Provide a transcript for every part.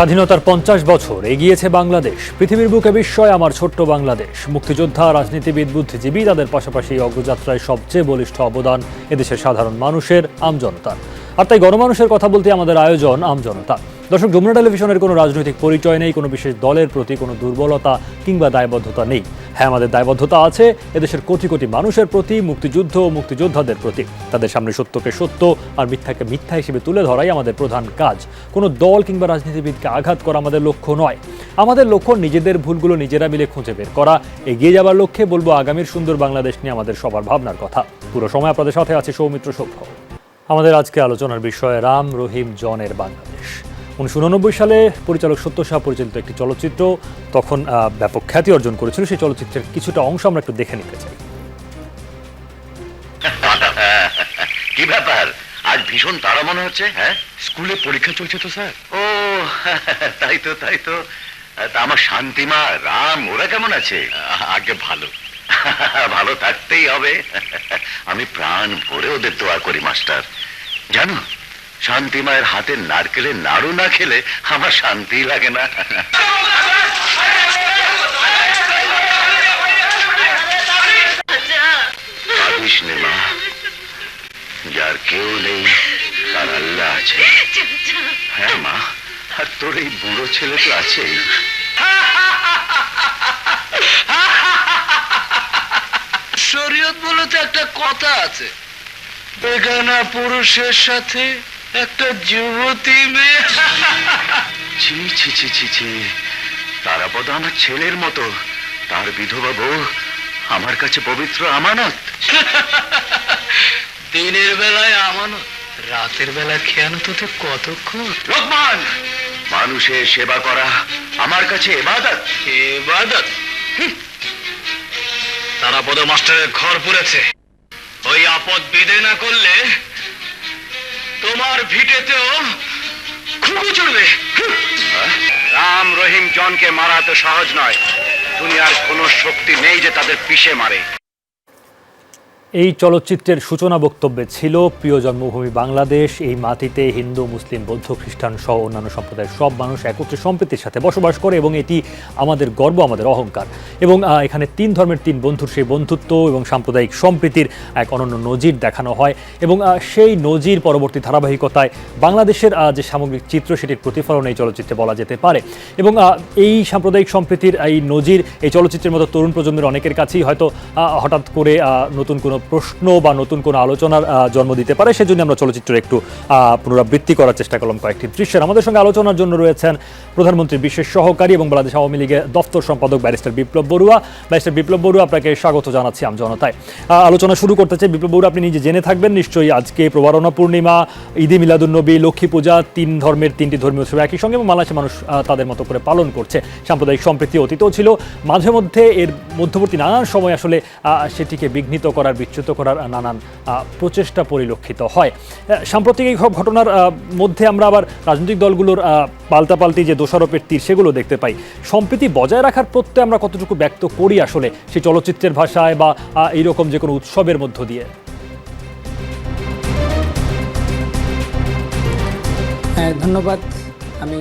স্বাধীনতার 50 বছর এগিয়েছে বাংলাদেশ। পৃথিবীর বুকে বিস্ময় আমার ছোট্ট বাংলাদেশ। মুক্তিযোদ্ধা, রাজনীতিবিদ, বুদ্ধিজীবী, তাদের পাশাপাশি অগ্রযাত্রায় সবচেয়ে বলিষ্ঠ অবদান এদেশের সাধারণ মানুষের, আমজনতার। আর তাই গণমানুষের কথা বলতে আমাদের আয়োজন আমজনতা। দর্শক, যমুনা টেলিভিশনের কোনো রাজনৈতিক পরিচয় নেই, কোনো বিশেষ দলের প্রতি কোনো দুর্বলতা কিংবা দায়বদ্ধতা নেই। হ্যাঁ, আমাদের দায়বদ্ধতা আছে এদেশের কোটি কোটি মানুষের প্রতি, মুক্তিযুদ্ধ ও মুক্তিযোদ্ধাদের প্রতি। তাদের সামনে সত্যকে সত্য আর মিথ্যাকে মিথ্যা হিসেবে তুলে ধরাই আমাদের প্রধান কাজ। কোনো দল কিংবা রাজনীতিবিদকে আঘাত করা আমাদের লক্ষ্য নয়। আমাদের লক্ষ্য নিজেদের ভুলগুলো নিজেরা মিলে খুঁজে বের করা। এগিয়ে যাবার লক্ষ্যে বলবো আগামীর সুন্দর বাংলাদেশ নিয়ে আমাদের সবার ভাবনার কথা। পুরো সময় আপনাদের সাথে আছে সৌমিত্র সভ্য। আমাদের আজকে আলোচনার বিষয় রাম রহিম জনের বাংলাদেশ। 1989 সালে পরিচালক সত্য শাহ পরিচালিত একটি চলচ্চিত্র তখন ব্যাপক খ্যাতি অর্জন করেছিল। সেই চলচ্চিত্রের কিছুটা অংশ আমরা একটু দেখে নিতে চাই। কি ব্যাপার, আজ ভীষণ তাড়া মনে হচ্ছে? হ্যাঁ, স্কুলে পরীক্ষা চলছে তো স্যার। ও তাই তো তাই তো। তা আমার শান্তিমা, রাম, ওরা কেমন আছে? আগে ভালো। ভালো থাকতেই হবে। আমি প্রাণ ভরে ওদের দোয়া করি মাস্টার। জানো, শান্তি মায়ের হাতের নারকেলের নাড়ু না খেলে আমার শান্তি লাগে না। ভাবিস নে মা, যার কেউ নেই তার আল্লাহ আছে। হ্যাঁ মা, আর তোর এই বুড়ো ছেলে তো আছেই। শরীয়ত বলতে একটা কথা আছে, বেগানা পুরুষের সাথে একটা যুবতী মেয়ে। ছি ছি ছি ছি ছি, তারাপদ আমার ছেলের মতো। তার বিধবা বউ আমার কাছে পবিত্র আমানত। দিনের বেলায় আমানত, রাতের বেলায় খেয়ানত হতে কতক্ষণ। লোকমান, মানুষের সেবা করা আমার কাছে ইবাদত। ইবাদত? তারাপদ মাস্টারের ঘর পুড়েছে, ওই আপদ বিদায় না করলে তোমার ভিটেতেও খুবই চড়বে। রাম রহিম জনকে মারা তো সহজ নয়। দুনিয়ার কোনো শক্তি নেই যে তাদের পিষে মারে। এই চলচ্চিত্রের সূচনা বক্তব্যে ছিল প্রিয় জন্মভূমি বাংলাদেশ, এই মাটিতে হিন্দু, মুসলিম, বৌদ্ধ, খ্রিস্টান সহ অন্যান্য সম্প্রদায়ের সব মানুষ একত্রে সম্প্রীতির সাথে বসবাস করে এবং এটি আমাদের গর্ব, আমাদের অহংকার। এবং এখানে 3 ধর্মের 3 বন্ধুর সেই বন্ধুত্ব এবং সাম্প্রদায়িক সম্প্রীতির এক অনন্য নজির দেখানো হয়। এবং সেই নজির পরবর্তী ধারাবাহিকতায় বাংলাদেশের যে সামগ্রিক চিত্র, সেটির প্রতিফলন এই চলচ্চিত্রে বলা যেতে পারে। এবং এই সাম্প্রদায়িক সম্প্রীতির এই নজির এই চলচ্চিত্রের মতো তরুণ প্রজন্মের অনেকের কাছেই হয়তো হঠাৎ করে নতুন কোনো প্রশ্ন বা নতুন কোনো আলোচনার জন্ম দিতে পারে। সেজন্য আমরা চলচ্চিত্রের একটু পুনরাবৃত্তি করার চেষ্টা করলাম কয়েকটি দৃশ্যের। আমাদের সঙ্গে আলোচনার জন্য রয়েছেন প্রধানমন্ত্রীর বিশেষ সহকারী এবং বাংলাদেশ আওয়ামী লীগের দফতর সম্পাদক ব্যারিস্টার বিপ্লব বড়ুয়া। ব্যারিস্টার বিপ্লব বড়ুয়া, আপনাকে স্বাগত জানাচ্ছি আমজনতায়। আলোচনা শুরু করতে চাই। বিপ্লব বড়ুয়া, আপনি নিজে জেনে থাকবেন নিশ্চয়ই আজকে প্রবারণা পূর্ণিমা, ঈদে মিলাদুন্নবী, লক্ষ্মী পূজা, 3 ধর্মের 3টি ধর্মীয় উৎসব একই সঙ্গে এবং বাংলাদেশের মানুষ তাদের মতো করে পালন করছে। সাম্প্রদায়িক সম্প্রীতি অতীতও ছিল, মাঝে মধ্যে এর মধ্যবর্তী নানান সময় আসলে সেটিকে বিঘ্নিত করার, বিচ্যুত করার নানান প্রচেষ্টা পরিলক্ষিত হয়। সাম্প্রতিক এই ঘটনার মধ্যে আমরা আবার রাজনৈতিক দলগুলোর পাল্টাপাল্টি যে দোষারোপের তীর, সেগুলো দেখতে পাই। সম্প্রীতি বজায় রাখার প্রত্যয় আমরা কতটুকু ব্যক্ত করি আসলে সেই চলচ্চিত্রের ভাষায় বা এইরকম যে কোনো উৎসবের মধ্য দিয়ে? ধন্যবাদ। আমি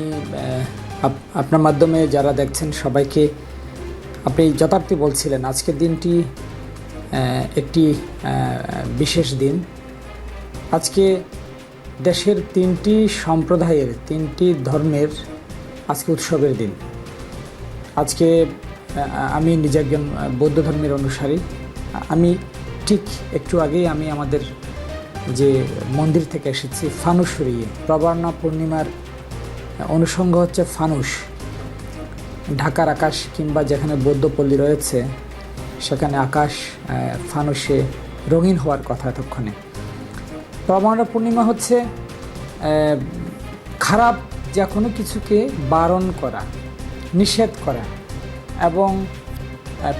আপনার মাধ্যমে যারা দেখছেন সবাইকে, আপনি যথার্থই বলছিলেন, আজকের দিনটি একটি বিশেষ দিন। আজকে দেশের 3টি সম্প্রদায়ের 3টি ধর্মের আজকে উৎসবের দিন। আজকে আমি নিজে একজন বৌদ্ধ ধর্মের অনুসারী। আমি ঠিক একটু আগেই আমি আমাদের যে মন্দির থেকে এসেছি ফানুস উড়িয়ে। প্রবারণা পূর্ণিমার অনুষঙ্গ হচ্ছে ফানুস। ঢাকার আকাশ কিংবা যেখানে বৌদ্ধপল্লী রয়েছে সেখানে আকাশ ফানুসে রঙিন হওয়ার কথা এতক্ষণে। প্রবারণা পূর্ণিমা হচ্ছে খারাপ যে কোনো কিছুকে বারণ করা, নিষেধ করা এবং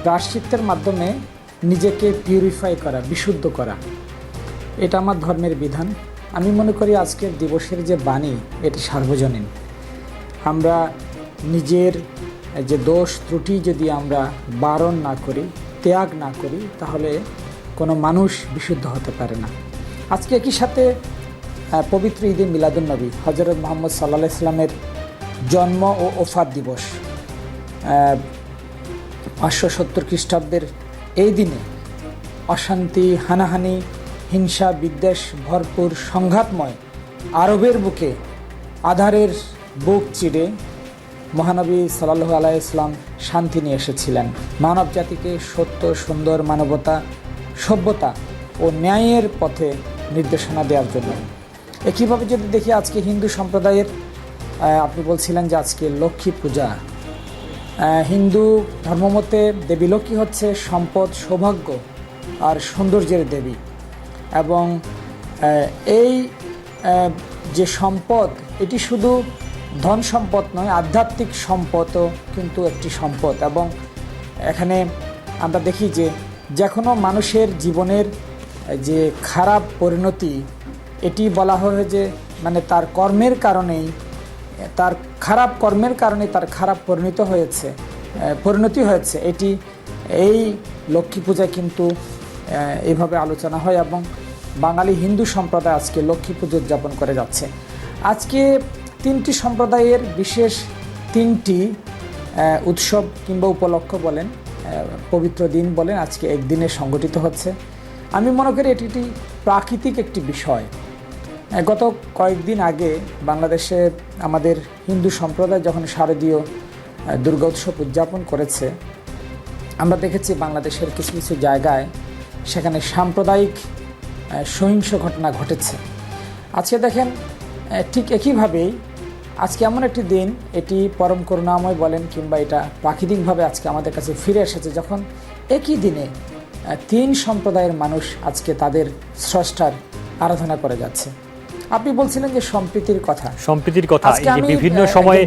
প্রায়শ্চিত্তের মাধ্যমে নিজেকে পিউরিফাই করা, বিশুদ্ধ করা। এটা আমার ধর্মের বিধান। আমি মনে করি আজকের দিবসের যে বাণী, এটি সার্বজনীন। আমরা নিজের যে দোষ ত্রুটি যদি আমরা বারণ না করি, ত্যাগ না করি, তাহলে কোনো মানুষ বিশুদ্ধ হতে পারে না। আজকে একই সাথে পবিত্র ঈদে মিলাদুন্নবী, হজরত মুহাম্মদ সাল্লাল্লাহু আলাইহি ওয়াসাল্লামের জন্ম ও ওফাত দিবস। 570 খ্রিস্টাব্দের এই দিনে অশান্তি, হানাহানি, হিংসা, বিদ্বেষ ভরপুর সংঘাতময় আরবের বুকে আধারের বুক চিরে মহানবী সাল্লাল্লাহু আলাইহি ইসলাম শান্তি নিয়ে এসেছিলেন। মানব জাতিকে সত্য, সুন্দর, মানবতা, সভ্যতা ও ন্যায়ের পথে নির্দেশনা দেওয়ার জন্য। একইভাবে যদি দেখি আজকে হিন্দু সম্প্রদায়ের, আপনি বলছিলেন যে আজকে লক্ষ্মী পূজা। হিন্দু ধর্মমতে দেবী লক্ষ্মী হচ্ছে সম্পদ, সৌভাগ্য আর সৌন্দর্যের দেবী। এবং এই যে সম্পদ, এটি শুধু ধন সম্পদ নয়, আধ্যাত্মিক সম্পদও কিন্তু একটি সম্পদ। এবং এখানে আমরা দেখি যে কোনো মানুষের জীবনের যে খারাপ পরিণতি, এটি বলা হয় যে মানে তার কর্মের কারণেই, তার খারাপ কর্মের কারণে তার খারাপ পরিণতি হয়েছে। এটি এই লক্ষ্মী পূজায় কিন্তু এইভাবে আলোচনা হয় এবং বাঙালি হিন্দু সম্প্রদায় আজকে লক্ষ্মী পুজো উদযাপন করে যাচ্ছে। আজকে 3টি সম্প্রদায়ের বিশেষ 3টি উৎসব কিংবা উপলক্ষ বলেন, পবিত্র দিন বলেন, আজকে একদিনে সংগঠিত হচ্ছে। আমি মনে করি এটি একটি প্রাকৃতিক একটি বিষয়। গত কয়েকদিন আগে বাংলাদেশে আমাদের হিন্দু সম্প্রদায় যখন শারদীয় দুর্গা উৎসব উদযাপন করেছে, আমরা দেখেছি বাংলাদেশের কিছু কিছু জায়গায় সেখানে সাম্প্রদায়িক সহিংস ঘটনা ঘটেছে। আজকে দেখেন ঠিক একইভাবেই আজকে এমন একটি দিন, এটি পরম করুণাময় বলেন কিংবা এটা প্রাকৃতিকভাবে আজকে আমাদের কাছে ফিরে এসেছে, যখন একই দিনে 3 সম্প্রদায়ের মানুষ আজকে তাদের স্রষ্টার আরাধনা করে যাচ্ছে। আপনি বলছিলেন যে সম্প্রীতির কথা, এই যে বিভিন্ন সময়ে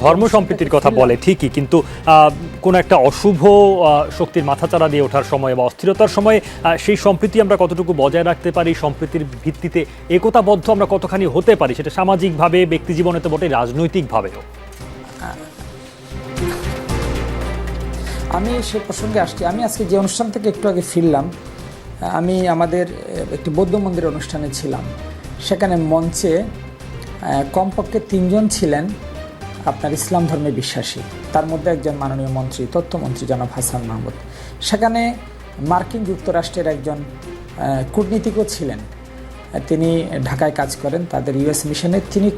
ধর্ম সম্প্রীতির কথা বলে ঠিকই, কিন্তু কোন একটা অশুভ শক্তির মাথাচাড়া দিয়ে ওঠার সময় বা অস্থিরতার সময় সেই সম্প্রীতি আমরা কতটুকু বজায় রাখতে পারি, সম্প্রীতির ভিত্তিতে একতাবদ্ধ আমরা কতখানি হতে পারি, সেটা সামাজিকভাবে, ব্যক্তি জীবনে তো বটে, রাজনৈতিকভাবেও। আমি সে প্রসঙ্গে আসছি। আমি আজকে যে অনুষ্ঠান থেকে একটু আগে ফিরলাম, আমি আমাদের একটি বৌদ্ধ মন্দিরের অনুষ্ঠানে ছিলাম। সেখানে মঞ্চে কমপক্ষে 3 জন ছিলেন আপনার ইসলাম ধর্মে বিশ্বাসী, তার মধ্যে একজন মাননীয় মন্ত্রী, তথ্যমন্ত্রী জনাব হাসান মাহমুদ। সেখানে মার্কিন যুক্তরাষ্ট্রের একজন কূটনীতিকও ছিলেন, তিনি ঢাকায় কাজ করেন তাদের ইউএস মিশনে, তিনি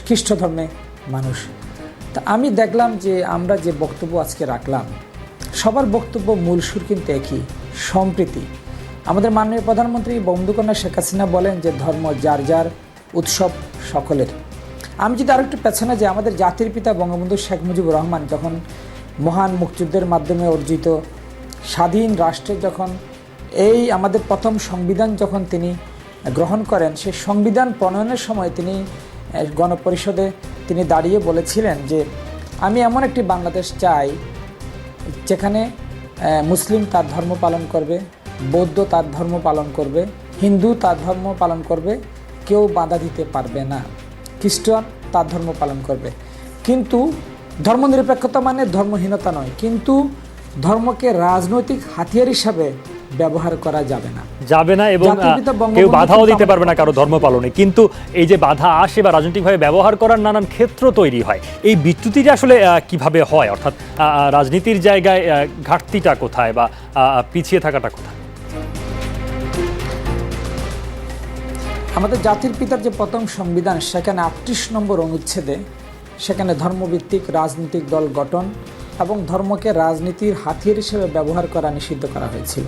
খ্রিস্ট ধর্মে মানুষ। তা আমি দেখলাম যে আমরা যে বক্তব্য আজকে রাখলাম, সবার বক্তব্য মূল সুর কিন্তু একই, সম্প্রীতি। আমাদের মাননীয় প্রধানমন্ত্রী বঙ্গবন্ধু শেখ হাসিনা বলেন যে ধর্ম যার যার, উৎসব সকলের। আমি যদি আরেকটু পেছনে যাই, আমাদের জাতির পিতা বঙ্গবন্ধু শেখ মুজিবুর রহমান যখন মহান মুক্তিযুদ্ধের মাধ্যমে অর্জিত স্বাধীন রাষ্ট্রের যখন এই আমাদের প্রথম সংবিধান যখন তিনি গ্রহণ করেন, সেই সংবিধান প্রণয়নের সময় তিনি গণপরিষদে তিনি দাঁড়িয়ে বলেছিলেন যে আমি এমন একটি বাংলাদেশ চাই যেখানে মুসলিম তার ধর্ম পালন করবে, বৌদ্ধ তার ধর্ম পালন করবে, হিন্দু তার ধর্ম পালন করবে, কেউ বাধা দিতে পারবে না, খ্রিস্টান তার ধর্ম পালন করবে। কিন্তু ধর্মনিরপেক্ষতা মানে ধর্মহীনতা নয়, কিন্তু ধর্মকে রাজনৈতিক হাতিয়ার হিসাবে ব্যবহার করা যাবে না এবং কেউ বাধাও দিতে পারবে না কারো ধর্ম পালনে। কিন্তু এই যে বাধা আসে বা রাজনৈতিকভাবে ব্যবহার করার নানান ক্ষেত্র তৈরি হয়, এই বিচ্যুতিটা আসলে কিভাবে হয়, অর্থাৎ রাজনীতির জায়গায় ঘাটতিটা কোথায় বা পিছিয়ে থাকাটা কোথায়? আমাদের জাতির পিতার যে প্রথম সংবিধান, সেখানে 38 নম্বর অনুচ্ছেদে সেখানে ধর্মভিত্তিক রাজনৈতিক দল গঠন এবং ধর্মকে রাজনীতির হাতিয়ার হিসেবে ব্যবহার করা নিষিদ্ধ করা হয়েছিল।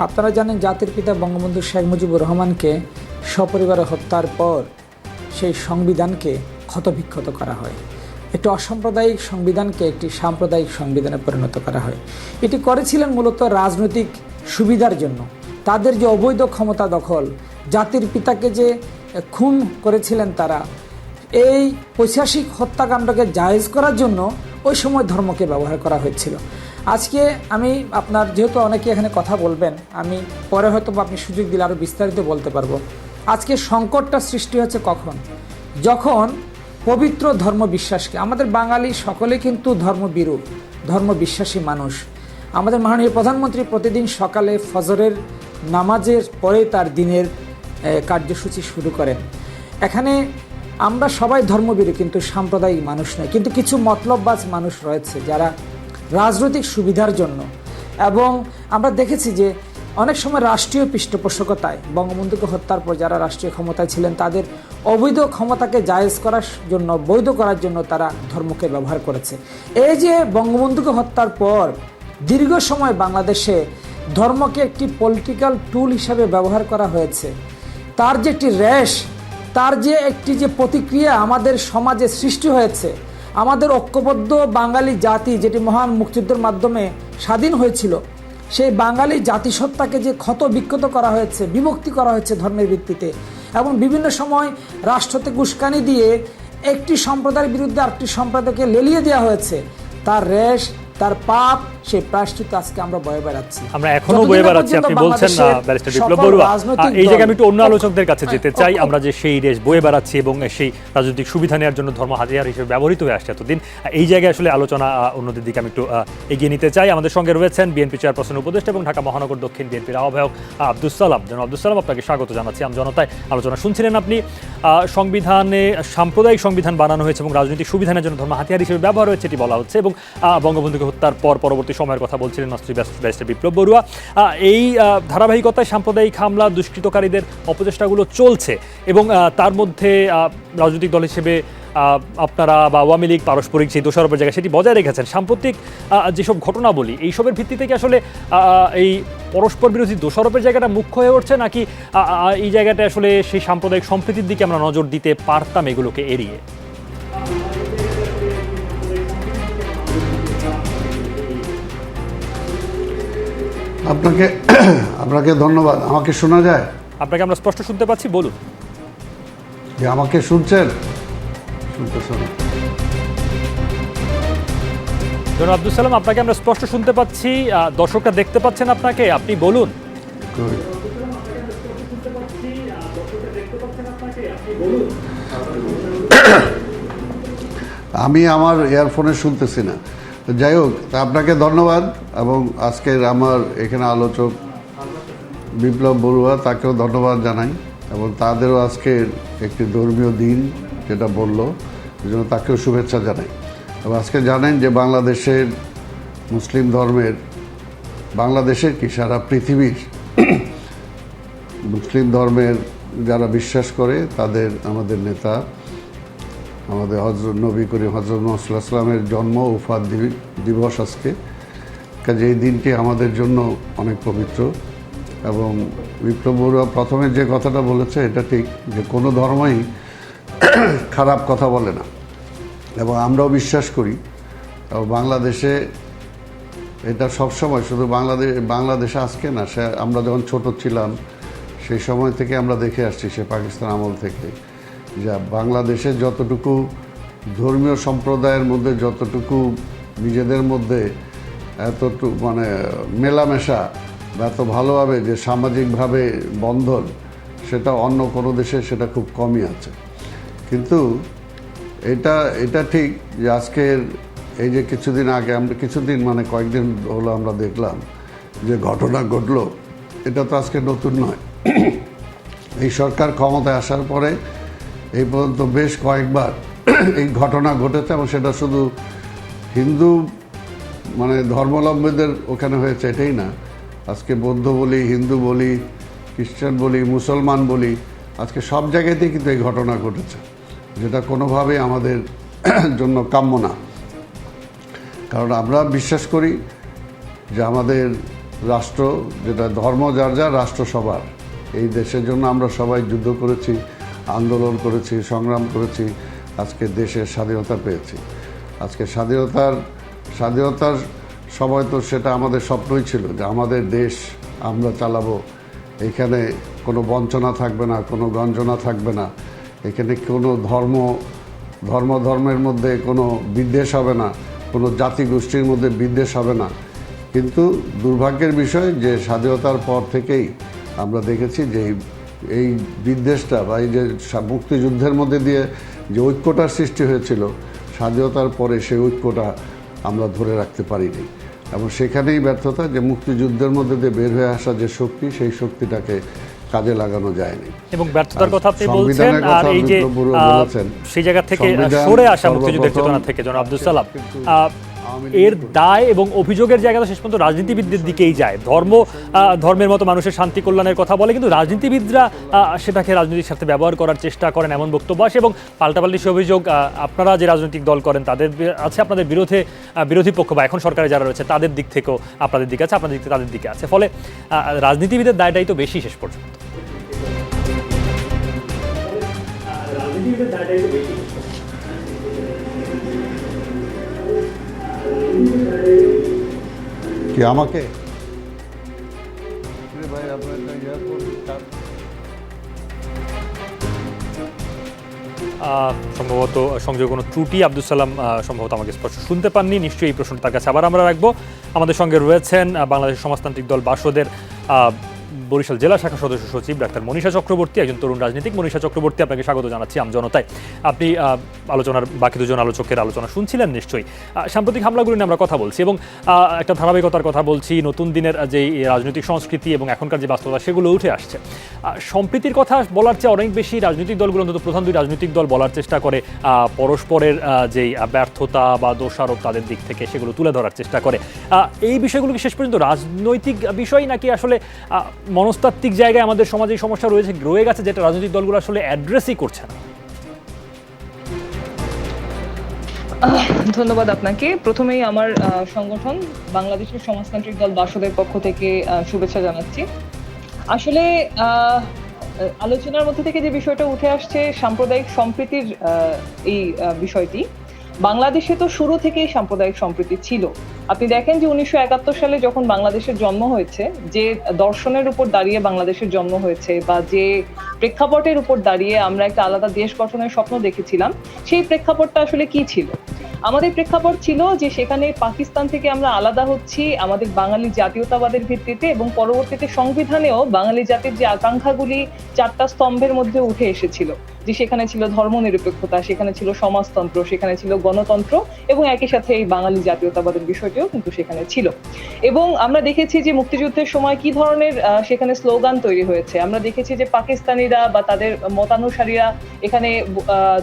আপনারা জানেন জাতির পিতা বঙ্গবন্ধু শেখ মুজিবুর রহমানকে সপরিবারে হত্যার পর সেই সংবিধানকে ক্ষতবিক্ষত করা হয়। একটি অসাম্প্রদায়িক সংবিধানকে একটি সাম্প্রদায়িক সংবিধানে পরিণত করা হয়। এটি করেছিলেন মূলত রাজনৈতিক সুবিধার জন্য। তাদের যে অবৈধ ক্ষমতা দখল, জাতির পিতাকে যে খুন করেছিলেন তারা, এই ঐতিহাসিক হত্যাকাণ্ডকে জায়েজ করার জন্য ওই সময় ধর্মকে ব্যবহার করা হয়েছিল। আজকে আমি আপনার, যেহেতু অনেকে এখানে কথা বলবেন, আমি পরে হয়তো আপনি সুযোগ দিলে আরও বিস্তারিত বলতে পারবো। আজকে সংকটটা সৃষ্টি হচ্ছে কখন? যখন পবিত্র ধর্ম বিশ্বাসকে, আমাদের বাঙালি সকলে কিন্তু ধর্মবিরূপ, ধর্ম বিশ্বাসী মানুষ। আমাদের মাননীয় প্রধানমন্ত্রী প্রতিদিন সকালে ফজরের নামাজের পরে তার দিনের কার্যসূচি শুরু করেন। এখানে আমরা সবাই ধর্মবীর, কিন্তু সাম্প্রদায়িক মানুষ নয়। কিন্তু কিছু মতলববাজ মানুষ রয়েছে যারা রাজনৈতিক সুবিধার জন্য, এবং আমরা দেখেছি যে অনেক সময় রাষ্ট্রীয় পৃষ্ঠপোষকতায় বঙ্গবন্ধুকে হত্যার পর যারা রাষ্ট্রীয় ক্ষমতায় ছিলেন তাদের অবৈধ ক্ষমতাকে জায়েজ করার জন্য, বৈধ করার জন্য তারা ধর্মকে ব্যবহার করেছে। এই যে বঙ্গবন্ধুকে হত্যার পর দীর্ঘ সময় বাংলাদেশে ধর্মকে একটি পলিটিক্যাল টুল হিসাবে ব্যবহার করা হয়েছে, তার যে একটি রেশ, তার যে একটি যে প্রতিক্রিয়া আমাদের সমাজে সৃষ্টি হয়েছে, আমাদের ঐক্যবদ্ধ বাঙালি জাতি যেটি মহান মুক্তিযুদ্ধের মাধ্যমে স্বাধীন হয়েছিল, সেই বাঙালি জাতিসত্তাকে যে ক্ষত বিক্ষত করা হয়েছে, বিভক্তি করা হয়েছে ধর্মের ভিত্তিতে, এবং বিভিন্ন সময় রাষ্ট্র থেকে উস্কানি দিয়ে একটি সম্প্রদায়ের বিরুদ্ধে আরেকটি সম্প্রদায়কে লেলিয়ে দেওয়া হয়েছে, তার রেশ, তার পাপ, সেই প্রায়শ্চিত্ত আজকে আমরা বয়ে বেড়াচ্ছি, আমরা এখনো বয়ে বেড়াচ্ছি। আপনি বলছেন না ব্যারিস্টার বিপ্লব বড়ুয়া, এই জায়গায় আমি একটু অন্য আলোচকদের কাছে যেতে চাই। আমরা যে সেই রেশ বয়ে বেড়াচ্ছি এবং সেই রাজনৈতিক সুবিধা নেওয়ার জন্য ধর্ম হাতিয়ার হিসেবে ব্যবহৃত হয়ে আসছে এতদিন, এই জায়গায় আসলে আলোচনা অন্যদের দিকে আমি একটু এগিয়ে নিতে চাই। আমাদের সঙ্গে রয়েছেন বিএনপি চেয়ারপারসন উপদেষ্টা এবং ঢাকা মহানগর দক্ষিণ বিএনপির আহ্বায়ক আব্দুস সালাম। জনাব আব্দুস সালাম, আপনাকে স্বাগত জানাচ্ছি আমজনতায়। আলোচনা শুনছিলেন আপনি। সংবিধানে সাম্প্রদায়িক সংবিধান বানানো হয়েছে এবং রাজনৈতিক সুবিধানের জন্য ধর্ম হাতিয়ার হিসেবে ব্যবহার হয়েছে এটি বলা হচ্ছে, এবং বঙ্গবন্ধুকে হত্যার পর পরবর্তী সময়ের কথা বলছিলেন ব্যারিস্টার বিপ্লব বড়ুয়া। এই ধারাবাহিকতায় সাম্প্রদায়িক হামলা, দুষ্কৃতকারীদের অপচেষ্টাগুলো চলছে, এবং তার মধ্যে রাজনৈতিক দল হিসেবে আপনারা বা আওয়ামী লীগ পারস্পরিক সেই দোষারোপের জায়গা সেটি বজায় রেখেছেন। সাম্প্রতিক যেসব ঘটনাবলী, এইসবের ভিত্তিতে কি আসলে এই পরস্পর বিরোধী দোষারোপের জায়গাটা মুখ্য হয়ে উঠছে, নাকি এই জায়গাটা আসলে সেই সাম্প্রদায়িক সম্প্রীতির দিকে আমরা নজর দিতে পারতাম এগুলোকে এড়িয়ে? আপনাকে ধন্যবাদ। আমাকে শোনা যায়? আপনাকে আমরা স্পষ্ট শুনতে পাচ্ছি, বলুন। যে আমাকে শুনছেন? শুনতেছেন? জনাব আব্দুস সালাম, আপনাকে আমরা স্পষ্ট শুনতে পাচ্ছি, দর্শকরা দেখতে পাচ্ছেন আপনাকে, আপনি বলুন। আমি আমার ইয়ারফোনে শুনতেছি না। যাই হোক, তা আপনাকে ধন্যবাদ, এবং আজকের আমার এখানে আলোচক বিপ্লব বড়ুয়া, তাকেও ধন্যবাদ জানাই, এবং তাদেরও আজকের একটি ধর্মীয় দিন যেটা বলল, এই জন্য তাকেও শুভেচ্ছা জানাই। এবং আজকে জানেন যে বাংলাদেশের মুসলিম ধর্মের, বাংলাদেশের কি সারা পৃথিবীর মুসলিম ধর্মের যারা বিশ্বাস করে তাদের আমাদের নেতা, আমাদের হযরত নবী করিম হযরত মুহাম্মদ সাল্লাল্লাহু আলাইহি ওয়াসাল্লামের জন্ম উফাত দিবস আজকে, কাজে এই দিনটি আমাদের জন্য অনেক পবিত্র। এবং বিপ্লব বড়ুয়া প্রথমে যে কথাটা বলেছে এটা ঠিক, যে কোনো ধর্মই খারাপ কথা বলে না, এবং আমরাও বিশ্বাস করি। এবং বাংলাদেশে এটা সবসময়, শুধু বাংলাদেশে আজকে না, সে আমরা যখন ছোট ছিলাম সেই সময় থেকে আমরা দেখে আসছি, সে পাকিস্তান আমল থেকে, যা বাংলাদেশে যতটুকু ধর্মীয় সম্প্রদায়ের মধ্যে যতটুকু নিজেদের মধ্যে এতটুকু মানে মেলামেশা বা এত ভালোভাবে যে সামাজিকভাবে বন্ধন, সেটা অন্য কোনো দেশে সেটা খুব কমই আছে। কিন্তু এটা ঠিক যে আজকের এই যে কিছুদিন আগে আমরা মানে কয়েকদিন হলো আমরা দেখলাম যে ঘটনা ঘটলো, এটা তো আজকে নতুন নয়। এই সরকার ক্ষমতায় আসার পরে এই পর্যন্ত বেশ কয়েকবার এই ঘটনা ঘটেছে, এবং সেটা শুধু হিন্দু মানে ধর্মাবলম্বীদের ওখানে হয়েছে এটাই না, আজকে বৌদ্ধ বলি, হিন্দু বলি, খ্রিস্টান বলি, মুসলমান বলি, আজকে সব জায়গাতেই কিন্তু এই ঘটনা ঘটেছে, যেটা কোনোভাবেই আমাদের জন্য কাম্য না। কারণ আমরা বিশ্বাস করি যে আমাদের রাষ্ট্র, যেটা ধর্ম যার যার, রাষ্ট্র সবার। এই দেশের জন্য আমরা সবাই যুদ্ধ করেছি, আন্দোলন করেছি, সংগ্রাম করেছি, আজকে দেশের স্বাধীনতা পেয়েছি। আজকে স্বাধীনতার সময় তো সেটা আমাদের স্বপ্নই ছিল যে আমাদের দেশ আমরা চালাবো, এখানে কোনো বঞ্চনা থাকবে না, কোনো গঞ্জনা থাকবে না, এখানে কোনো ধর্মের মধ্যে কোনো বিদ্বেষ হবে না, কোনো জাতি গোষ্ঠীর মধ্যে বিদ্বেষ হবে না। কিন্তু দুর্ভাগ্যের বিষয় যে স্বাধীনতার পর থেকেই আমরা দেখেছি যে এই বিদ্বেষটা বা এই যে মুক্তিযুদ্ধের মধ্যে দিয়ে যে ঐক্যটার সৃষ্টি হয়েছিল, স্বাধীনতার পরে সেই ঐক্যটা আমরা ধরে রাখতে পারিনি, এবং সেখানেই ব্যর্থতা, যে মুক্তিযুদ্ধের মধ্যে দিয়ে বের হয়ে আসা যে শক্তি, সেই শক্তিটাকে কাজে লাগানো যায়নি। এবং ব্যর্থতার কথা আপনি বলছেন, সংবিধানের আর কথা এই যে বলেছেন, সেই জায়গা থেকে সংবিধান সরে আসা মুক্তিযুদ্ধের সর্বপ্রথম চেতনা থেকে জনাব আব্দুল সালাম, আওয়ামী এর দায় এবং অভিযোগের জায়গা তো শেষ পর্যন্ত রাজনীতিবিদদের দিকেই যায়। ধর্মের মতো মানুষের শান্তি কল্যাণের কথা বলে, কিন্তু রাজনীতিবিদরা সেটাকে রাজনৈতিক স্বার্থে ব্যবহার করার চেষ্টা করেন, এমন বক্তব্য আসে। এবং পাল্টাপাল্টি সে অভিযোগ আপনারা যে রাজনৈতিক দল করেন তাদের আছে, আপনাদের বিরোধী পক্ষ বা এখন সরকারে যারা রয়েছে তাদের দিক থেকেও আপনাদের দিকে আছে, আপনাদের দিক থেকে তাদের দিকে আছে। ফলে রাজনীতিবিদের দায়টাই তো বেশি শেষ পর্যন্ত। কি আমাকে সম্ভবত সংযোগে কোনো ত্রুটি, আব্দুল সালাম সম্ভবত আমাকে স্পষ্ট শুনতে পাননি। নিশ্চয়ই এই প্রশ্নটা তার কাছে আবার আমরা রাখবো। আমাদের সঙ্গে রয়েছেন বাংলাদেশ সমাজতান্ত্রিক দল বাসদের বরিশাল জেলা শাখা সদস্য সচিব ডাক্তার মনীষা চক্রবর্তী, একজন তরুণ রাজনীতিক। মনীষা চক্রবর্তী, আপনাকে স্বাগত জানাচ্ছি আমজনতায়। আপনি আলোচনার বাকি দুজন আলোচকের আলোচনা শুনছিলেন নিশ্চয়ই। সাম্প্রতিক হামলাগুলো নিয়ে আমরা কথা বলছি এবং একটা ধারাবাহিকতার কথা বলছি। নতুন দিনের যে রাজনৈতিক সংস্কৃতি এবং এখনকার যে বাস্তবতা সেগুলো উঠে আসছে। সম্প্রীতির কথা বলার চেয়ে অনেক বেশি রাজনৈতিক দলগুলো, অন্তত প্রধান দুই রাজনৈতিক দল বলার চেষ্টা করে পরস্পরের যেই ব্যর্থতা বা দোষারোপ তাদের দিক থেকে সেগুলো তুলে ধরার চেষ্টা করে। এই বিষয়গুলো কি শেষ পর্যন্ত রাজনৈতিক বিষয়, নাকি আসলে মনস্তাত্ত্বিক জায়গায় আমাদের সমাজে এই সমস্যা রয়ে গেছে যেটা রাজনৈতিক দলগুলো আসলে অ্যাড্রেসই করছে না? ধন্যবাদ আপনাকে। প্রথমেই আমার সংগঠন বাংলাদেশের সমাজতান্ত্রিক দল বাসদের পক্ষ থেকে শুভেচ্ছা জানাচ্ছি। আসলে আলোচনার মধ্যে থেকে যে বিষয়টা উঠে আসছে সাম্প্রদায়িক সম্প্রীতির এই বিষয়টি, বাংলাদেশে তো শুরু থেকেই সাম্প্রদায়িক সম্প্রীতি ছিল। আপনি দেখেন যে 1971 সালে যখন বাংলাদেশের জন্ম হয়েছে, যে দর্শনের উপর দাঁড়িয়ে বাংলাদেশের জন্ম হয়েছে বা যে প্রেক্ষাপটের উপর দাঁড়িয়ে আমরা একটা আলাদা দেশ গঠনের স্বপ্ন দেখেছিলাম, সেই প্রেক্ষাপটটা আসলে কি ছিল? আমাদের প্রেক্ষাপট ছিল যে সেখানে পাকিস্তান থেকে আমরা আলাদা হচ্ছি আমাদের বাঙালি জাতীয়তাবাদের ভিত্তিতে, এবং পরবর্তীতে সংবিধানেও বাঙালি জাতির যে আকাঙ্ক্ষাগুলি 4টা স্তম্ভের মধ্যে উঠে এসেছিল, যে সেখানে ছিল ধর্মনিরপেক্ষতা, সেখানে ছিল সমাজতন্ত্র, সেখানে ছিল গণতন্ত্র, এবং একই সাথে এই বাঙালি জাতীয়তাবাদের বিষয়টিও কিন্তু সেখানে ছিল। এবং আমরা দেখেছি যে মুক্তিযুদ্ধের সময় কি ধরনের সেখানে স্লোগান তৈরি হয়েছে। আমরা দেখেছি যে পাকিস্তানিরা বা তাদের মতানুসারীরা এখানে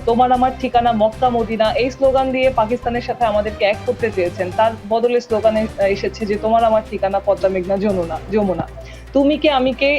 তোমার আমার ঠিকানা মক্কা মদিনা এই স্লোগান দিয়ে পাকিস্তানের সাথে আমাদেরকে এক করতে চেয়েছেন। তার বদলে স্লোগানে এসেছে যে তোমার আমার ঠিকানা পদ্মা মেঘনা যমুনা, তুমি কে আমি কে,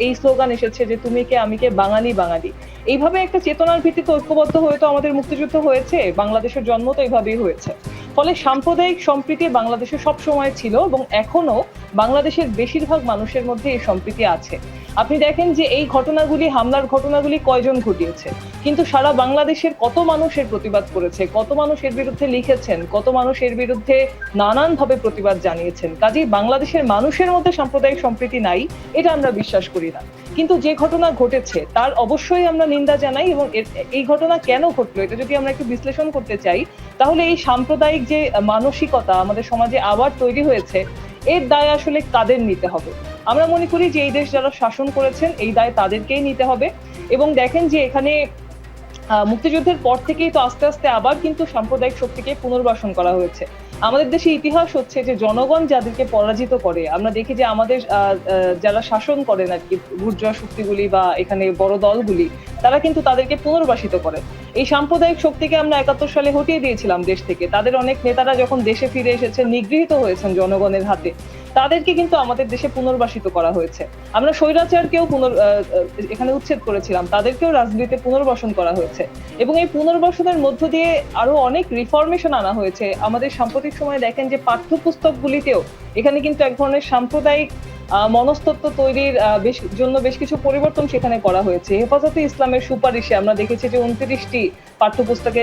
এই স্লোগান এসেছে যে তুমি কে আমি কে, বাঙালি বাঙালি। এইভাবে একটা চেতনার ভিত্তিতে ঐক্যবদ্ধ হয়ে তো আমাদের মুক্তিযুদ্ধ হয়েছে, বাংলাদেশের জন্ম তো এইভাবেই হয়েছে। ফলে সাম্প্রদায়িক সম্প্রীতি বাংলাদেশে সব সময় ছিল এবং এখনো বাংলাদেশের বেশিরভাগ মানুষের মধ্যে এই সম্প্রীতি আছে। আপনি দেখেন যে এই ঘটনাগুলি, হামলার ঘটনাগুলি কয়জন ঘটিয়েছে, কিন্তু সারা বাংলাদেশের কত মানুষ এর প্রতিবাদ করেছে, কত মানুষ এর বিরুদ্ধে লিখেছেন, কত মানুষ এর বিরুদ্ধে নানানভাবে প্রতিবাদ জানিয়েছেন। কাজেই বাংলাদেশের মানুষের মধ্যে সাম্প্রদায়িক সম্প্রীতি নাই এটা আমরা বিশ্বাস করি না। কিন্তু যে ঘটনা ঘটেছে তার অবশ্যই আমরা নিন্দা জানাই, এবং এই ঘটনা কেন ঘটলো এটা যদি আমরা একটু বিশ্লেষণ করতে চাই, তাহলে এই সাম্প্রদায়িক যে মানসিকতা আমাদের সমাজে আবার তৈরি হয়েছে, এর দায় আসলে কাদের নিতে হবে? আমরা মনে করি যে এই দেশ যারা শাসন করেছেন এই দায় তাদেরকেই নিতে হবে। এবং দেখেন যে এখানে মুক্তিযুদ্ধের পর থেকেই তো আস্তে আস্তে আবার কিন্তু সাম্প্রদায়িক শক্তিকে পুনর্বাসন করা হয়েছে। আমাদের দেশে ইতিহাস হচ্ছে যে জনগণ যাদেরকে পরাজিত করে, আমরা দেখি যে আমাদের যারা শাসন করেন আর কি, বুর্জোয়া শক্তিগুলি বা এখানে বড় দলগুলি, তারা কিন্তু তাদেরকে পুনর্বাসিত করে। এই সাম্প্রদায়িক শক্তিকে আমরা 71 সালে হটিয়ে দিয়েছিলাম দেশ থেকে। তাদের অনেক নেতারা যখন দেশে ফিরে এসেছেন, নিগৃহীত হয়েছেন জনগণের হাতে, তাদেরকে কিন্তু আমাদের দেশে পুনর্বাসিত করা হয়েছে। আমরা স্বৈরাচারকেও এখানে উচ্ছেদ করেছিলাম, তাদেরকেও রাজনীতিতে পুনর্বাসন করা হয়েছে। এবং এই পুনর্বাসনের মধ্য দিয়ে আরো অনেক রিফরমেশন আনা হয়েছে। আমাদের সাম্প্রতিক সময়ে দেখেন যে পাঠ্যপুস্তকগুলিতেও এখানে কিন্তু এক ধরনের সাম্প্রদায়িক মনস্তত্ত্ব তৈরির জন্য বেশ কিছু পরিবর্তন সেখানে করা হয়েছে। হেফাজতে ইসলামের সুপারিশে আমরা দেখেছি যে 29টি পাঠ্যপুস্তকে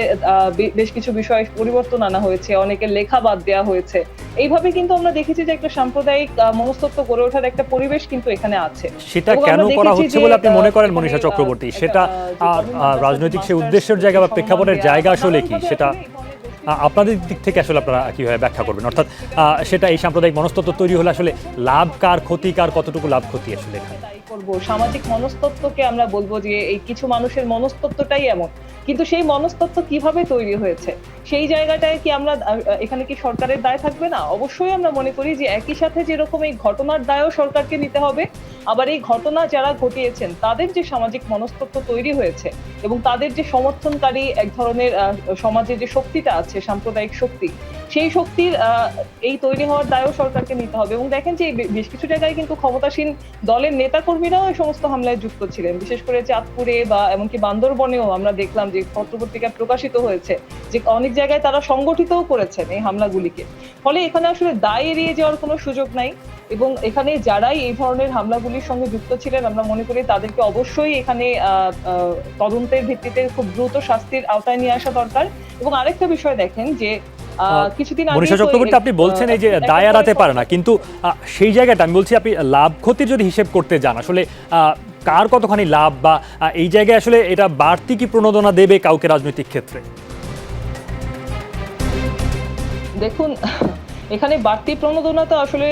বেশ কিছু বিষয় পরিবর্তন আনা হয়েছে, অনেকের লেখা বাদ দেওয়া হয়েছে। এইভাবে কিন্তু আমরা দেখেছি যে একটা সাম্প্রদায়িক মনস্তত্ত্ব গড়ে ওঠার একটা পরিবেশ কিন্তু এখানে আছে। সেটা কেন করা হচ্ছে বলে আপনি মনে করেন মনীষা চক্রবর্তী? সেটা রাজনৈতিক সে উদ্দেশ্যের জায়গা বা প্রেক্ষাপটের জায়গা আসলে কি, সেটা আপনাদের দিক থেকে আসলে আপনারা কিভাবে ব্যাখ্যা করবেন? অর্থাৎ সেটা এই সাম্প্রদায়িক মনস্তত্ত্ব তৈরি হলে আসলে লাভ কার, ক্ষতি কার, কতটুকু লাভ ক্ষতি আসলে এখানে? করব, সামাজিক মনস্তত্ত্বকে আমরা বলবো যে এই কিছু মানুষের মনস্তত্ত্বটাই এমন, কিন্তু সেই মনস্তত্ত্ব কিভাবে তৈরি হয়েছে সেই জায়গাটায় কি আমরা এখানে কি সরকারের দায় থাকবে না? অবশ্যই আমরা মনে করি যে একই সাথে যেরকম এই ঘটনার দায়ও সরকারকে নিতে হবে, আবার এই ঘটনা যারা ঘটিয়েছেন তাদের যে সামাজিক মনস্তত্ত্ব তৈরি হয়েছে এবং তাদের যে সমর্থনকারী এক ধরনের সমাজে যে শক্তিটা আছে, সাম্প্রদায়িক শক্তি, সেই শক্তির এই তৈরি হওয়ার দায়ও সরকারকে নিতে হবে। এবং দেখেন যে বেশ কিছু জায়গায় কিন্তু ক্ষমতাসীন দলের নেতাকর্মীরাও এই সমস্ত হামলায় যুক্ত ছিলেন, বিশেষ করে চাঁদপুরে বা এমনকি বান্দরবনেও আমরা দেখলাম যে পত্রপত্রিকায় প্রকাশিত হয়েছে যে অনেক জায়গায় তারা সংগঠিতও করেছেন এই হামলাগুলিকে। ফলে এখানে আসলে দায় এড়িয়ে যাওয়ার কোনো সুযোগ নাই এবং এখানে যারাই এই ধরনের হামলাগুলির সঙ্গে যুক্ত ছিলেন আমরা মনে করি তাদেরকে অবশ্যই এখানে তদন্তের ভিত্তিতে খুব দ্রুত শাস্তির আওতায় নিয়ে আসা দরকার। এবং আরেকটা বিষয় দেখেন যে কিছুদিন আগে মনীষা চক্রবর্তী, আপনি বলছেন এই যে দায় এড়াতে পারে না, কিন্তু সেই জায়গাটা আমি বলছি আপনি লাভ ক্ষতির যদি হিসেব করতে যান আসলে কার কতখানি লাভ, বা এই জায়গায় আসলে এটা বাড়তি কি প্রণোদনা দেবে কাউকে রাজনৈতিক ক্ষেত্রে? দেখুন, এখানে বাড়তি প্রণোদনা তো আসলে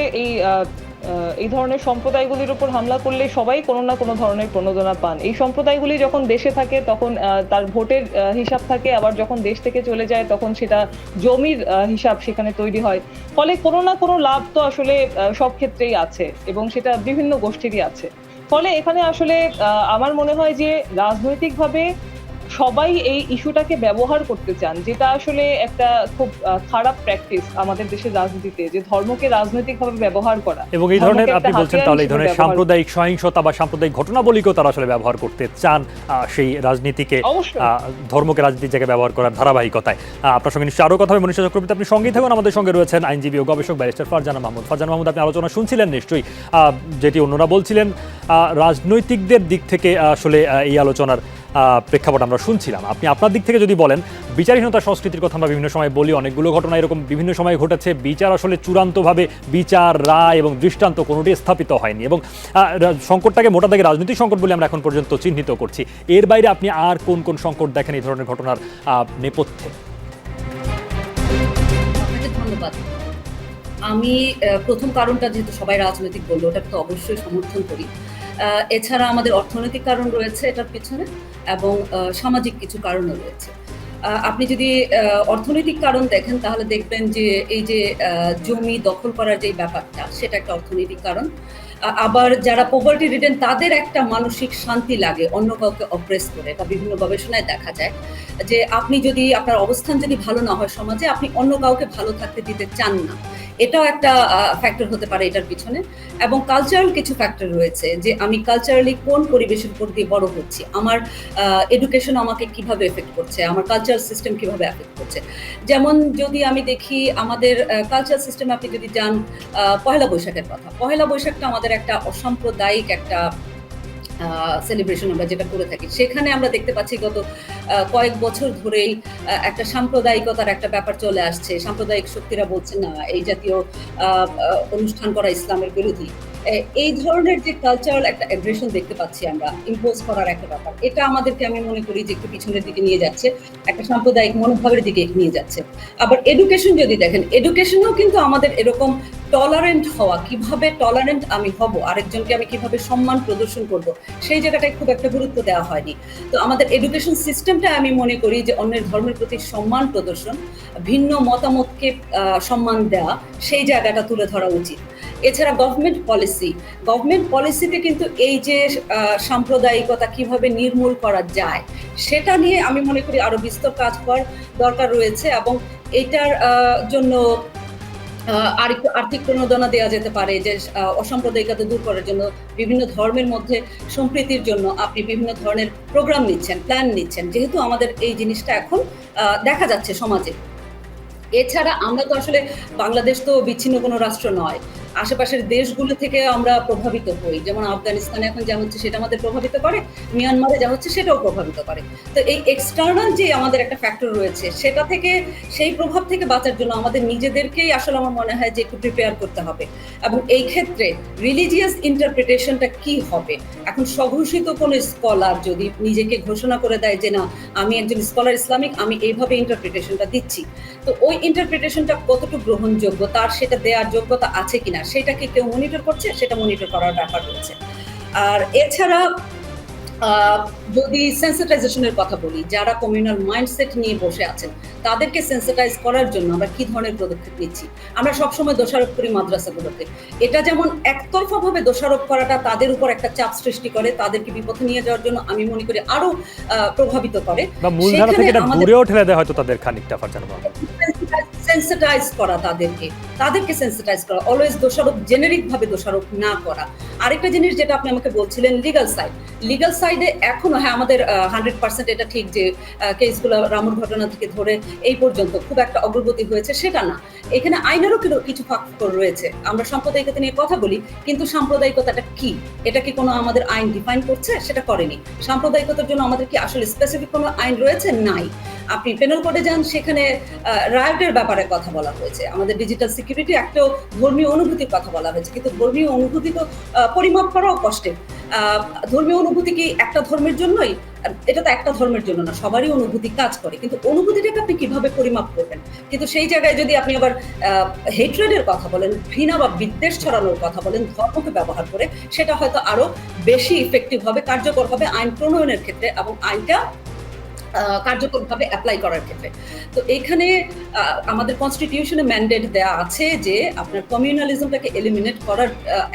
এই ধরনের সম্প্রদায়গুলির উপর হামলা করলে সবাই কোনো না কোনো ধরনের প্রণোদনা পান। এই সম্প্রদায়গুলি যখন দেশে থাকে তখন তার ভোটের হিসাব থাকে, আবার যখন দেশ থেকে চলে যায় তখন সেটা জমির হিসাব সেখানে তৈরি হয়। ফলে কোনো না কোনো লাভ তো আসলে সব ক্ষেত্রেই আছে এবং সেটা বিভিন্ন গোষ্ঠীরই আছে। ফলে এখানে আসলে আমার মনে হয় যে রাজনৈতিকভাবে সবাই এই ইস্যুটাকে ব্যবহার করতে চান, যেটা আসলে একটা খুব খারাপ প্র্যাকটিস আমাদের দেশের রাজনীতিতে, যে ধর্মকে রাজনৈতিকভাবে ব্যবহার করা। এবং এই ধরনের আপনি বলছেন তাহলে এই ধরনের সাম্প্রদায়িক সহিংসতা বা সাম্প্রদায়িক ঘটনাবলীকেও তারা আসলে ব্যবহার করতে চান সেই রাজনীতিকে, ধর্মকে রাজনীতির জায়গায় ব্যবহার করার ধারাবাহিকতায়। আপনার সঙ্গে নিশ্চয়ই আরও কথা হবে মনীষা চক্রবর্তী, আপনি সঙ্গেই থাকুন। আমাদের সঙ্গে রয়েছেন আইনজীবী ও গবেষক ব্যারিস্টার ফারজানা মাহমুদ। ফারজানা মাহমুদ, আপনি আলোচনা শুনছিলেন নিশ্চয়ই, যেটি অন্যরা বলছিলেন রাজনৈতিকদের দিক থেকে আসলে এই আলোচনার প্রেক্ষাপট আমরা শুনছিলাম। আপনি আপনার দিক থেকে যদি বলেন, বিচারহীনতা সংস্কৃতির কথা আমরা বিভিন্ন সময় বলি, অনেকগুলো ঘটনা এরকম বিভিন্ন সময় ঘটেছে, বিচার আসলে চূড়ান্তভাবে বিচার, রায় এবং দৃষ্টান্ত কোনোটি স্থাপিত হয়নি, এবং সংকটটাকে মোটা দাগে রাজনৈতিক সংকট বলে আমরা এখন পর্যন্ত চিহ্নিত করছি। এর বাইরে আপনি আর কোন কোন সংকট দেখেন এই ধরনের ঘটনার নেপথ্যে? আপনাকে ধন্যবাদ। আমি প্রথম কারণটা যেহেতু সবাই রাজনৈতিক বললো, ওটাকে তো অবশ্যই সমর্থন করি। এছাড়া আমাদের অর্থনৈতিক কারণ রয়েছে এটার পিছনে, এবং সামাজিক কিছু কারণও রয়েছে। আপনি যদি অর্থনৈতিক কারণ দেখেন তাহলে দেখবেন যে এই যে জমি দখল করার যে ব্যাপারটা, সেটা একটা অর্থনৈতিক কারণ। আবার যারা পভার্টি রিডেন তাদের একটা মানসিক শান্তি লাগে অন্য কাউকে অপ্রেস করে। এটা বিভিন্ন গবেষণায় দেখা যায় যে আপনি যদি আপনার অবস্থান যদি ভালো না হয় সমাজে, আপনি অন্য কাউকে ভালো থাকতে দিতে চান না। এটাও একটা ফ্যাক্টর হতে পারে এটার পিছনে। এবং কালচারাল কিছু ফ্যাক্টর রয়েছে, যে আমি কালচারালি কোন পরিবেশের উপর দিয়ে বড় হচ্ছি, আমার এডুকেশন আমাকে কিভাবে এফেক্ট করছে, আমার কালচারাল সিস্টেম কিভাবে এফেক্ট করছে। যেমন যদি আমি দেখি আমাদের কালচারাল সিস্টেমে আপনি যদি যান, পহেলা বৈশাখের কথা, পহেলা বৈশাখটা আমাদের একটা অসাম্প্রদায়িক একটা সেলিব্রেশন আমরা যেটা করে থাকি, সেখানে আমরা দেখতে পাচ্ছি গত কয়েক বছর ধরেই একটা সাম্প্রদায়িকতার একটা ব্যাপার চলে আসছে। সাম্প্রদায়িক শক্তিরা বলছে না, এই জাতীয় অনুষ্ঠান করা ইসলামের বিরোধী। এই ধরনের যে কালচারাল একটা অ্যাগ্রেশন দেখতে পাচ্ছি আমরা, ইম্পোজ করার একটা ব্যাপার, এটা আমাদেরকে আমি মনে করি যে একটু পিছনের দিকে নিয়ে যাচ্ছে, একটা সাম্প্রদায়িক মনোভাবের দিকে নিয়ে যাচ্ছে। আবার এডুকেশন যদি দেখেন, এডুকেশনেও কিন্তু আমাদের এরকম টলারেন্ট হওয়া, কিভাবে টলারেন্ট আমি হব, আরেকজনকে আমি কিভাবে সম্মান প্রদর্শন করব, সেই জায়গাটায় খুব একটা গুরুত্ব দেওয়া হয়নি। তো আমাদের এডুকেশন সিস্টেমটা আমি মনে করি যে অন্যের ধর্মের প্রতি সম্মান প্রদর্শন, ভিন্ন মতামতকে সম্মান দেওয়া, সেই জায়গাটা তুলে ধরা উচিত। এছাড়া গভর্নমেন্ট পলিসিতে কিন্তু এই যে সাম্প্রদায়িকতা কিভাবে নির্মূল করা যায়, সেটা নিয়ে আমি মনে করি আরো বিস্তর কাজ করার দরকার রয়েছে। এবং এটার জন্য আরেকটু আর্থিক প্রণোদনা দেওয়া যেতে পারে, যে অসাম্প্রদায়িকতা দূর করার জন্য, বিভিন্ন ধর্মের মধ্যে সম্প্রীতির জন্য আপনি বিভিন্ন ধরনের প্রোগ্রাম নিচ্ছেন, প্ল্যান নিচ্ছেন, যেহেতু আমাদের এই জিনিসটা এখন দেখা যাচ্ছে সমাজে। এছাড়া আমরা তো আসলে, বাংলাদেশ তো বিচ্ছিন্ন কোনো রাষ্ট্র নয়, আশেপাশের দেশগুলো থেকে আমরা প্রভাবিত হই। যেমন আফগানিস্তানে এখন যা হচ্ছে সেটা আমাদের প্রভাবিত করে, মিয়ানমারে যা হচ্ছে সেটাও প্রভাবিত করে। তো এই এক্সটার্নাল যে আমাদের একটা ফ্যাক্টর রয়েছে, সেটা থেকে, সেই প্রভাব থেকে বাঁচার জন্য আমাদের নিজেদেরকেই আসলে আমার মনে হয় যে একটু প্রিপেয়ার করতে হবে। এবং এই ক্ষেত্রে রিলিজিয়াস ইন্টারপ্রিটেশনটা কি হবে, এখন স্বঘোষিত কোনো স্কলার যদি নিজেকে ঘোষণা করে দেয় যে না, আমি একজন স্কলার ইসলামিক, আমি এইভাবে ইন্টারপ্রিটেশনটা দিচ্ছি, তো ওই ইন্টারপ্রিটেশনটা কতটুকু গ্রহণযোগ্য, তার সেটা দেওয়ার যোগ্যতা আছে কিনা, সেটাকে কেউ মনিটর করছে, সেটা মনিটর করার ব্যাপার রয়েছে। আর এছাড়া যদি সেন্সিটাইজেশনের কথা বলি, যারা কমিউনাল মাইন্ডসেট নিয়ে বসে আছেন তাদেরকে সেন্সিটাইজ করার জন্য আমরা কি ধরনের পদক্ষেপ নিচ্ছি। আমরা সবসময় দোষারোপ করি মাদ্রাসাগুলোকে, এটা যেমন একতরফাভাবে দোষারোপ করাটা তাদের উপর একটা চাপ সৃষ্টি করে, তাদেরকে বিপথে নিয়ে যাওয়ার জন্য আমি মনে করি আরো প্রভাবিত করে। বা মূলধারা থেকে এটা দূরেও ঠেলে দেয় হয়তো তাদের খানিকটা ফারজানা মাহমুদ। সেন্সিটাইজ করা তাদেরকে সেন্সিটাইজ করা, অলওয়েজ দোষারোপ, জেনেরিক ভাবে দোষারোপ না করা। আরেকটা জিনিস যেটা আপনি আমাকে বলছিলেন, লিগ্যাল সাইডে এখনো, হ্যাঁ আমাদের 100% এটা ঠিক যে কেসগুলো রামুর ঘটনা থেকে ধরে এই পর্যন্ত খুব একটা অগ্রগতি হয়েছে সেটা না, এখানে আইনেরও কিছু ফাঁক রয়েছে। আমরা সাম্প্রদায়িকতা নিয়ে কথা বলি, কিন্তু সাম্প্রদায়িকতাটা কি, এটা কি কোনো আমাদের আইন ডিফাইন করছে? সেটা করেনি। সাম্প্রদায়িকতার জন্য আমাদের কি আসলে স্পেসিফিক কোনো আইন রয়েছে? নাই। আপনি পেনাল কোডে যান, সেখানে রায়টের ব্যাপারে কথা বলা হয়েছে, আমাদের ডিজিটাল সিকিউরিটি একটাও ধর্মীয় অনুভূতির কথা বলা হয়েছে, কিন্তু ধর্মীয় অনুভূতি তো পরিমাপ করাও কষ্টের। ধর্মীয় অনুভূতি কি একটা ধর্মের জন্যই? এটা তো একটা ধর্মের জন্য না, সবারই অনুভূতি কাজ করে, কিন্তু অনুভূতিটাকে আপনি কিভাবে পরিমাপ করবেন? কিন্তু সেই জায়গায় যদি আপনি আবার হেট্রেডের কথা বলেন, ঘৃণা বা বিদ্বেষ ছড়ানোর কথা বলেন ধর্মকে ব্যবহার করে, সেটা হয়তো আরো বেশি ইফেক্টিভ হবে, কার্যকর হবে আইন প্রণয়নের ক্ষেত্রে এবং আইনটা কার্যকরভাবে অ্যাপ্লাই করার ক্ষেত্রে। তো এখানে আমাদের কনস্টিটিউশনে ম্যান্ডেট দেওয়া আছে যে আপনার কমিউনালিজমটাকে এলিমিনেট করার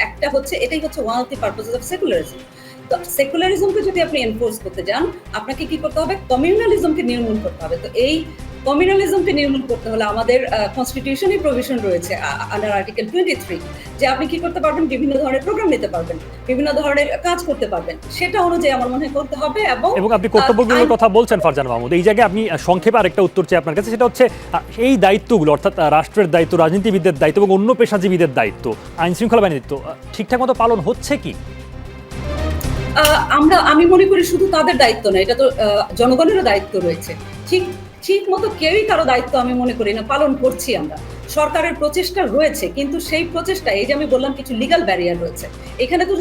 একটা হচ্ছে, এটাই হচ্ছে one of the purposes of secularism. তো সেকুলারিজমকে যদি আপনি এনফোর্স করতে যান, আপনাকে কি করতে হবে? কমিউনালিজমকে নির্মূল করতে হবে। তো এই কমিউনালিজমকে নির্মূল করতে হলে আমাদের কনস্টিটিউশনে প্রভিশন রয়েছে আন্ডার আর্টিকেল 23 যে আপনি কি করতে পারবেন, বিভিন্ন ধরনের প্রোগ্রাম নিতে পারবেন, বিভিন্ন ধরনের কাজ করতে পারবেন, সেটা অনুযায়ী আমার মনে হয় করতে হবে। এবং আপনি কর্তব্যগুলোর কথা বলছেন ফারজানা মাহমুদ, এই জায়গায় আপনি সংক্ষেপে আরেকটা উত্তর চাই আপনার কাছে, সেটা হচ্ছে এই দায়িত্বগুলো, অর্থাৎ রাষ্ট্রের দায়িত্ব, রাজনীতিবিদদের দায়িত্ব এবং অন্য পেশাজীবীদের দায়িত্ব, আইন শৃঙ্খলা বাহিনীর দায়িত্ব ঠিকঠাক মতো পালন হচ্ছে কি? আমি মনে করি শুধু তাদের দায়িত্ব না, এটা তো জনগণেরও দায়িত্ব রয়েছে। ঠিক মতো কেউই কারো দায়িত্ব আমি মনে করি না পালন করছি আমরা। সরকারের প্রচেষ্টা রয়েছে, কিন্তু সেই প্রচেষ্টা, এই যে আমি বললাম কিছু লিগ্যাল ব্যারিয়ার রয়েছে, এখানে তো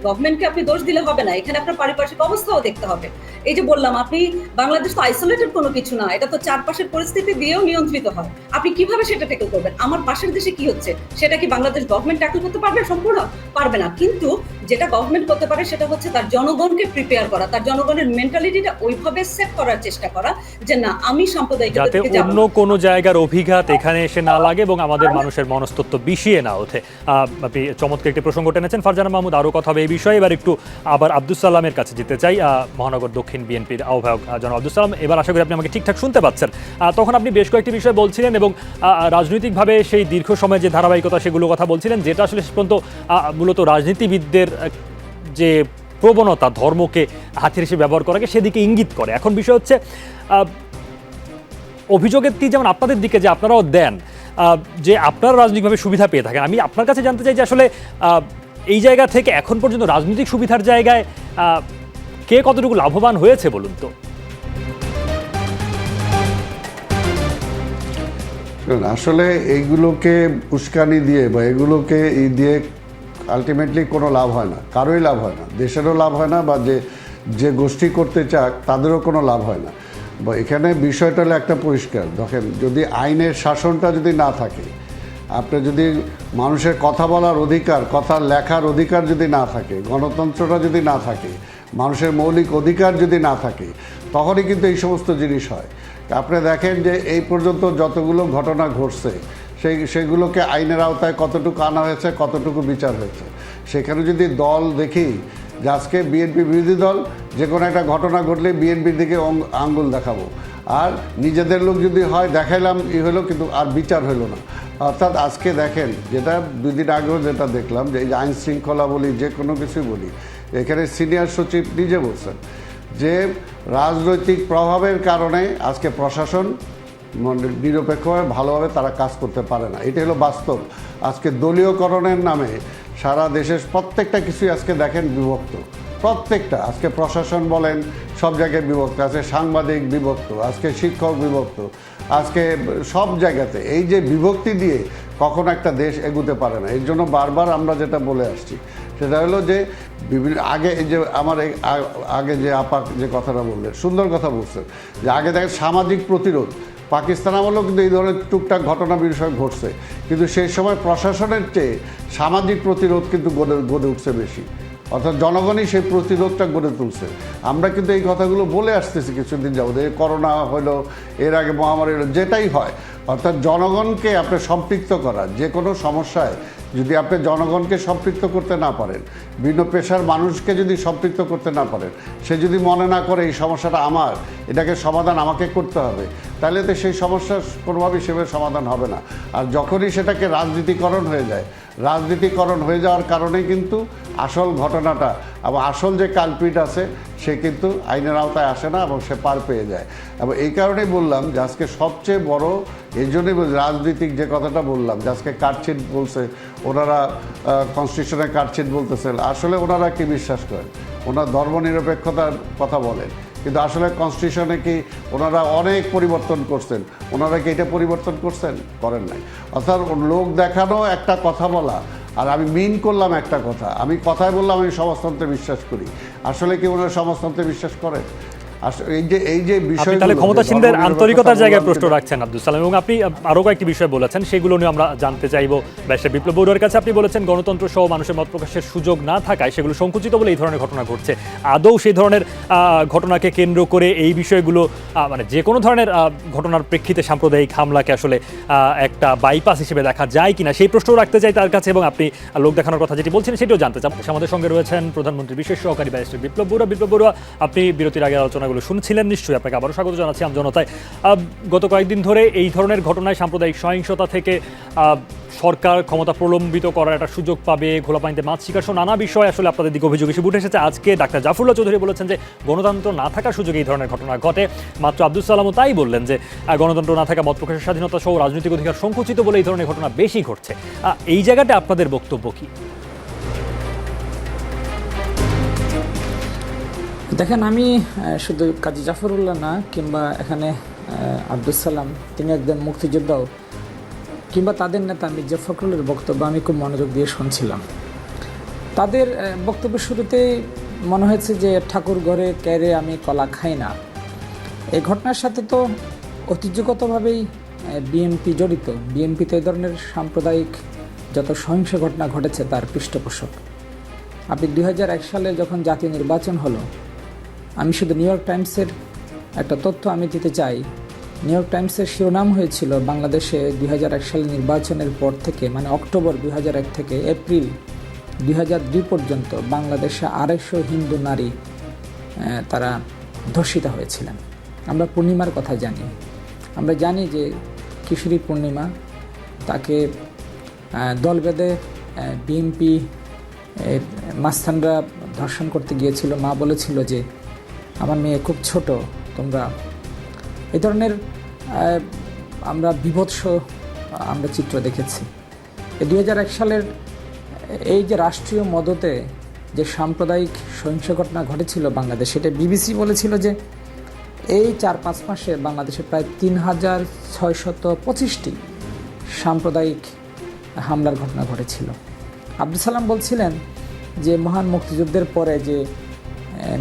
গভর্নমেন্টকে আপনি দোষ দিলে হবে না, এখানে আপনার পারিপার্শ্বিক অবস্থাও দেখতে হবে। এই যে বললাম, আপনি বাংলাদেশ তো আইসোলেটেড কোনো কিছু না, এটা তো চারপাশের পরিস্থিতি দিয়েও নিয়ন্ত্রিত হয়। আপনি কিভাবে সেটা ট্যাকল করবেন? আমার পাশের দেশে কি হচ্ছে সেটা কি বাংলাদেশ গভর্নমেন্ট ট্যাকল করতে পারবে সম্পূর্ণ? পারবে না। কিন্তু যেটা গভর্নমেন্ট করতে পারে সেটা হচ্ছে তার জনগণকে প্রিপেয়ার করা, তার জনগণের মেন্টালিটিটা ওইভাবে সেট করার চেষ্টা করা যে না, আমি সাম্প্রদায়িকতা যাতে থেকে যাব অন্য কোনো জায়গার অভিঘাত এখানে এসে না লাগে এবং আমাদের মানুষের মনস্তত্ত্ব বিষিয়ে না ওঠে। আপনি চমৎকার একটি প্রসঙ্গ টেনেছেন ফারজানা মাহমুদ, আরও কথা হবে এই বিষয়ে। এবার একটু আবার আব্দুস সালামের কাছে যেতে চাই, মহানগর দক্ষিণ বিএনপির আহ্বায়ক জনাব আব্দুস সালাম। এবার আশা করি আপনি আমাকে ঠিকঠাক শুনতে পাচ্ছেন। তখন আপনি বেশ কয়েকটি বিষয় বলছিলেন এবং রাজনৈতিকভাবে সেই দীর্ঘ সময়ের যে ধারাবাহিকতা সেগুলো কথা বলছিলেন, যেটা আসলে শেষ পর্যন্ত মূলত রাজনীতিবিদদের যে প্রবণতা ধর্মকে হাতিয়ার হিসেবে ব্যবহার করাকে সেদিকে ইঙ্গিত করে। এখন বিষয় হচ্ছে অভিযোগের তীর যেমন আপনাদের দিকে যে আপনারাও দেন, যে আপনারা রাজনৈতিকভাবে সুবিধা পেয়ে থাকেন, আমি আপনার কাছে জানতে চাই যে আসলে এই জায়গা থেকে এখন পর্যন্ত রাজনৈতিক সুবিধার জায়গায় কে কতটুকু লাভবান হয়েছে বলুন তো? আসলে এইগুলোকে উস্কানি দিয়ে বা এগুলোকে দিয়ে আলটিমেটলি কোনো লাভ হয় না, কারোই লাভ হয় না, দেশেরও লাভ হয় না, বা যে গোষ্ঠী করতে চাক তাদেরও কোনো লাভ হয় না। বা এখানে বিষয়টা হলো একটা পরিষ্কার, দেখেন, যদি আইনের শাসনটা যদি না থাকে, আপনি যদি মানুষের কথা বলার অধিকার, কথা লেখার অধিকার যদি না থাকে, গণতন্ত্রটা যদি না থাকে, মানুষের মৌলিক অধিকার যদি না থাকে, তখনই কিন্তু এই সমস্ত জিনিস হয়। আপনি দেখেন যে এই পর্যন্ত যতগুলো ঘটনা ঘটছে সেগুলোকে আইনের আওতায় কতটুকু আনা হয়েছে, কতটুকু বিচার হয়েছে। সেখানে যদি দল দেখি যে আজকে বিএনপি বিরোধী দল যে কোনো একটা ঘটনা ঘটলে বিএনপির দিকে আঙ্গুল দেখাবো, আর নিজেদের লোক যদি হয় দেখাইলাম হলো, কিন্তু আর বিচার হলো না। অর্থাৎ আজকে দেখেন, যেটা 2 দিন আগেও যেটা দেখলাম, যে এই যে আইন শৃঙ্খলা বলি, যে কোনো কিছু বলি, এখানে সিনিয়র সচিব নিজে বলছেন যে রাজনৈতিক প্রভাবের কারণে আজকে প্রশাসন নিরপেক্ষভাবে ভালোভাবে তারা কাজ করতে পারে না। এটা হলো বাস্তব। আজকে দলীয়করণের নামে সারা দেশের প্রত্যেকটা কিছুই আজকে দেখেন বিভক্ত, প্রত্যেকটা। আজকে প্রশাসন বলেন সব জায়গায় বিভক্ত, আজকে সাংবাদিক বিভক্ত, আজকে শিক্ষক বিভক্ত, আজকে সব জায়গাতে এই যে বিভক্তি দিয়ে কখনো একটা দেশ এগুতে পারে না। এর জন্য বারবার আমরা যেটা বলে আসছি সেটা হলো যে বিভিন্ন আগে এই যে আমার আগে যে আপা যে কথাটা বললেন, সুন্দর কথা বলছেন, যে আগে দেখেন সামাজিক প্রতিরোধ, পাকিস্তান আমলেও কিন্তু এই ধরনের টুকটাক ঘটনা বিষয় ঘটছে, কিন্তু সেই সময় প্রশাসনের চেয়ে সামাজিক প্রতিরোধ কিন্তু গড়ে উঠছে বেশি। অর্থাৎ জনগণই সেই প্রতিরোধটা গড়ে তুলছে। আমরা কিন্তু এই কথাগুলো বলে আসতেছি কিছুদিন যাবত, এই করোনা হলো, এর আগে মহামারী হলো, যেটাই হয়, অর্থাৎ জনগণকে আপনি সম্পৃক্ত করা, যে কোনো সমস্যায় যদি আপনি জনগণকে সম্পৃক্ত করতে না পারেন, বিভিন্ন পেশার মানুষকে যদি সম্পৃক্ত করতে না পারেন, সে যদি মনে না করে এই সমস্যাটা আমার, এটাকে সমাধান আমাকে করতে হবে, তাহলে তো সেই সমস্যার কোনোভাবেই সেভাবে সমাধান হবে না। আর যখনই সেটাকে রাজনীতিকরণ হয়ে যায়, রাজনীতিকরণ হয়ে যাওয়ার কারণে কিন্তু আসল ঘটনাটা এবং আসল যে কালপিট আছে সে কিন্তু আইনের আওতায় আসে না এবং সে পার পেয়ে যায়। এবং এই কারণেই বললাম যে আজকে সবচেয়ে বড়, এই জন্যই রাজনীতিক যে কথাটা বললাম যে আজকে কাটছিট বলছে, ওনারা কনস্টিটিউশনে কাটছিট বলতেছেন, আসলে ওনারা কি বিশ্বাস করেন? ওনারা ধর্মনিরপেক্ষতার কথা বলেন, কিন্তু আসলে কনস্টিটিউশনে কি ওনারা অনেক পরিবর্তন করছেন? ওনারা কি এটা পরিবর্তন করছেন? করেন নাই। অর্থাৎ লোক দেখানো একটা কথা বলা, আর আমি মিন করলাম একটা কথা, আমি কথায় বললাম আমি সমাজতন্ত্রে বিশ্বাস করি, আসলে কি ওনারা সমাজতন্ত্রে বিশ্বাস করেন? এই যে বিষয়, আপনি তাহলে ক্ষমতাসীনদের আন্তরিকতার জায়গায় প্রশ্ন রাখছেন আব্দুল সালাম, এবং আপনি আরও কয়েকটি বিষয় বলেছেন, সেগুলো নিয়ে আমরা জানতে চাইব ব্যারিস্টার বিপ্লব বড়ুয়ার কাছে। আপনি বলেছেন গণতন্ত্র সহ মানুষের মত প্রকাশের সুযোগ না থাকায় সেগুলো সংকুচিত বলে এই ধরনের ঘটনা ঘটছে। আদৌ সেই ধরনের ঘটনাকে কেন্দ্র করে এই বিষয়গুলো মানে যে কোনো ধরনের ঘটনার প্রেক্ষিতে সাম্প্রদায়িক হামলাকে আসলে একটা বাইপাস হিসেবে দেখা যায় কিনা, সেই প্রশ্নও রাখতে চাই তার কাছে, এবং আপনি লোক দেখানোর কথা যেটি বলছেন সেটিও জানতে চান। আমাদের সঙ্গে রয়েছেন প্রধানমন্ত্রীর বিশেষ সহকারী ব্যারিস্টার বিপ্লব বড়ুয়া। বিপ্লব বড়ুয়া, আপনি বিরতির আগে আলোচনাগুলো শুনছিলেন নিশ্চয়ই, আপনাকে আবারও স্বাগত জানাচ্ছি আমজনতায়। গত কয়েকদিন ধরে এই ধরনের ঘটনায় সাম্প্রদায়িক সহিংসতা থেকে সরকার ক্ষমতা প্রলম্বিত করার একটা সুযোগ পাবে, ঘোলা পানিতে মাছ শিকার সহ নানা বিষয় আসলে আপনাদের দিকে অভিযোগ এসে উঠে এসেছে। আজকে ডাক্তার জাফরুল্লাহ চৌধুরী বলেছেন যে গণতন্ত্র না থাকার সুযোগে এই ধরনের ঘটনা ঘটে। মাত্র আব্দুল সালামও তাই বললেন যে গণতন্ত্র না থাকা, মত প্রকাশের স্বাধীনতা সহ রাজনৈতিক অধিকার সংকুচিত বলে এই ধরনের ঘটনা বেশি ঘটছে। এই জায়গাটা আপনাদের বক্তব্য কি? দেখেন, আমি শুধু কাজী জাফরুল্লাহ না, কিংবা এখানে আব্দুল সালাম, তিনি একজন মুক্তিযোদ্ধাও, কিংবা তাদের নেতা মির্জা ফখরুলের বক্তব্য আমি খুব মনোযোগ দিয়ে শুনছিলাম। তাদের বক্তব্যের শুরুতেই মনে হয়েছে যে ঠাকুর ঘরে কেড়ে আমি কলা খাই না। এই ঘটনার সাথে তো ঐতিহ্যগতভাবেই বিএনপি জড়িত। বিএনপিতে এই ধরনের সাম্প্রদায়িক যত সহিংস ঘটনা ঘটেছে তার পৃষ্ঠপোষক। আপনি 2001 সালে যখন জাতীয় নির্বাচন হলো, আমি শুধু নিউ ইয়র্ক টাইমসের একটা তথ্য আমি দিতে চাই। নিউ ইয়র্ক টাইমসের শিরোনাম হয়েছিল বাংলাদেশে 2001 সালে নির্বাচনের পর থেকে, মানে অক্টোবর 2001 থেকে এপ্রিল 2002 পর্যন্ত বাংলাদেশে 250 হিন্দু নারী তারা ধর্ষিত হয়েছিলেন। আমরা পূর্ণিমার কথা জানি, আমরা জানি যে কিশোরী পূর্ণিমা, তাকে দল বেঁধে বিএনপি মাস্তানরা ধর্ষণ করতে গিয়েছিল। মা বলেছিল যে আমার মেয়ে খুব ছোট, তোমরা এই ধরনের আমরা বিভৎস আমরা চিত্র দেখেছি। 2001 সালের এই যে রাষ্ট্রীয় মদতে যে সাম্প্রদায়িক সহিংস ঘটনা ঘটেছিল বাংলাদেশে, এটা বিবিসি বলেছিল যে এই 4-5 মাসে বাংলাদেশে প্রায় 3625টি সাম্প্রদায়িক হামলার ঘটনা ঘটেছিল। আব্দুল সালাম বলছিলেন যে মহান মুক্তিযুদ্ধের পরে যে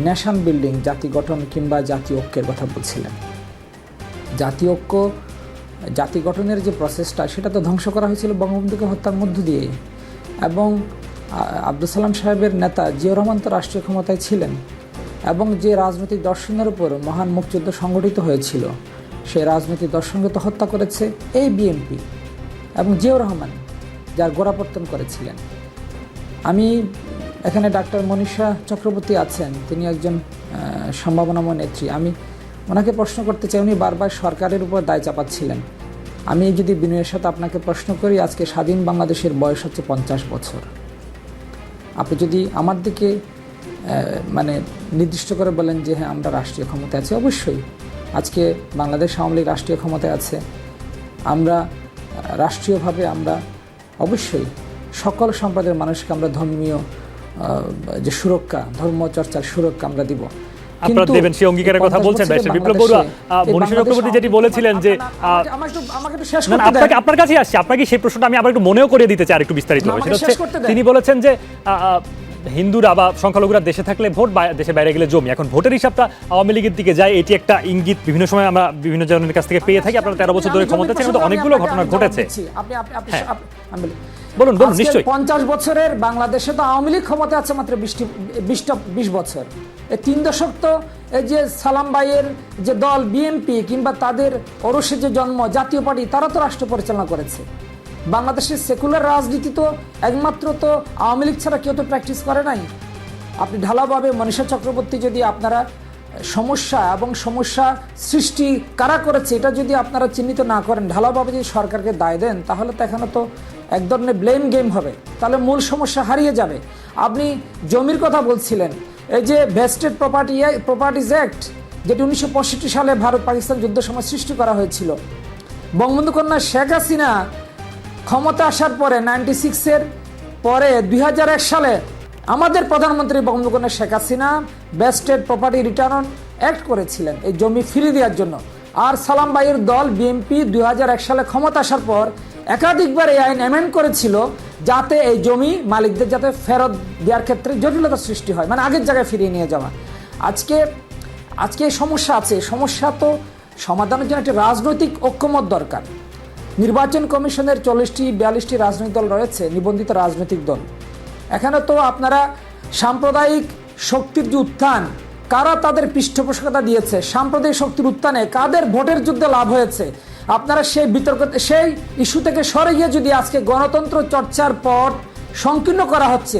ন্যাশন বিল্ডিং, জাতি গঠন কিংবা জাতীয় ঐক্যের কথা বলছিলেন। জাতীয় ঐক্য, জাতি গঠনের যে প্রসেসটা, সেটা তো ধ্বংস করা হয়েছিল বঙ্গবন্ধুকে হত্যার মধ্য দিয়ে। এবং আব্দুল সালাম সাহেবের নেতা জিয়াউর রহমান তো রাষ্ট্রীয় ক্ষমতায় ছিলেন, এবং যে রাজনৈতিক দর্শনের উপর মহান মুক্তিযুদ্ধ সংগঠিত হয়েছিল, সেই রাজনৈতিক দর্শনকে তো হত্যা করেছে এই বিএনপি এবং জিয়াউর রহমান, যার গোড়াপত্তন করেছিলেন। আমি এখানে ডাক্তার মনীষা চক্রবর্তী আছেন, তিনি একজন সম্ভাবনাময় নেত্রী। আমি ওনাকে প্রশ্ন করতে চাই, উনি বারবার সরকারের উপর দায় চাপাচ্ছিলেন। আমি যদি বিনয়ের সাথে আপনাকে প্রশ্ন করি, আজকে স্বাধীন বাংলাদেশের বয়স হচ্ছে 50 বছর। আপনি যদি আমার দিকে মানে নির্দিষ্ট করে বলেন যে হ্যাঁ আমরা রাষ্ট্রীয় ক্ষমতায় আছি, অবশ্যই আজকে বাংলাদেশ আওয়ামী লীগ রাষ্ট্রীয় ক্ষমতায় আছে। আমরা রাষ্ট্রীয়ভাবে আমরা অবশ্যই সকল সম্প্রদায়ের মানুষকে আমরা ধর্মীয় যে সুরক্ষা, ধর্ম চর্চার সুরক্ষা আমরা দিব। আপনারা দেবেন সেই অঙ্গীকারের কথা বলছেন ব্যারিস্টার বিপ্লব বড়ুয়া। মনীষা চক্রবর্তী যেটি বলেছিলেন যে আপনার কাছে আসছে, আপনাকে সেই প্রশ্নটা আমি আবার একটু মনেও করিয়ে দিতে চাই আর একটু বিস্তারিত। তিনি বলেছেন যে হিন্দুরা বা সংখ্যালঘুরা দেশে থাকলে ভোট, দেশে বাইরে গেলে জমি। এখন ভোটের হিসাবটা আওয়ামী লীগের দিকে যায়, এটি একটা ইঙ্গিত বিভিন্ন সময় আমরা বিভিন্ন জনের কাছ থেকে পেয়ে থাকি। আপনারা 13 বছর ধরে ক্ষমতা ছিলেন, অনেকগুলো ঘটনা ঘটেছে। বলুন নিশ্চয়ই। 50 বছরের বাংলাদেশে তো আওয়ামী লীগ ক্ষমতা আছে মাত্র 20 বছর। এই 3 দশক তো এই যে সালাম ভাইয়ের যে দল বিএনপি কিংবা তাদের ওরসে যে জন্ম জাতীয় পার্টি, তারা তো রাষ্ট্র পরিচালনা করেছে। বাংলাদেশের সেকুলার রাজনীতি তো একমাত্র তো আওয়ামী লীগ ছাড়া কেউ তো প্র্যাকটিস করে নাই। আপনি ঢালাভাবে মনীষা চক্রবর্তী যদি আপনারা সমস্যা এবং সমস্যা সৃষ্টি কারা করেছে এটা যদি আপনারা চিহ্নিত না করেন, ঢালাভাবে যদি সরকারকে দায় দেন, তাহলে তো এখানে তো এক ধরনের ব্লেম গেম হবে, তাহলে মূল সমস্যা হারিয়ে যাবে। আপনি জমির কথা বলছিলেন, এই যে ভেস্টেড প্রপার্টিজ অ্যাক্ট যেটি 1965 সালে ভারত পাকিস্তান যুদ্ধের সময় সৃষ্টি করা হয়েছিল, বঙ্গবন্ধু কন্যা শেখ হাসিনা ক্ষমতা আসার পরে 96-এর পরে 2001 সালে আমাদের প্রধানমন্ত্রী বঙ্গবন্ধু কন্যা Sheikh Hasina vested property return act করেছিলেন এই জমি ফিরিয়ে দেওয়ার জন্য। আর সালাম ভাইয়ের দল বিএনপি 2001 সালে ক্ষমতা আসার পর একাধিকবার এই আইন অ্যামেন্ড করেছিল যাতে এই জমি মালিকদের যাতে ফেরত দেওয়ার ক্ষেত্রে জটিলতা সৃষ্টি হয়, মানে আগের জায়গায় ফিরিয়ে নিয়ে যাওয়া। আজকে এই সমস্যা আছে, সমস্যা তো সমাধানের জন্য একটা রাজনৈতিক ঐক্যমত দরকার। নির্বাচন কমিশনের 40-42টি রাজনৈতিক দল রয়েছে, নিবন্ধিত রাজনৈতিক দল। এখানে তো আপনারা সাম্প্রদায়িক শক্তির যে উত্থান, কারা তাদের পৃষ্ঠপোষকতা দিয়েছে, সাম্প্রদায়িক শক্তির উত্থানে কাদের ভোটের যুদ্ধে লাভ হয়েছে, আপনারা সেই বিতর্ক সেই ইস্যু থেকে সরে গিয়ে যদি আজকে গণতন্ত্র চর্চার পর সংকীর্ণ করা হচ্ছে,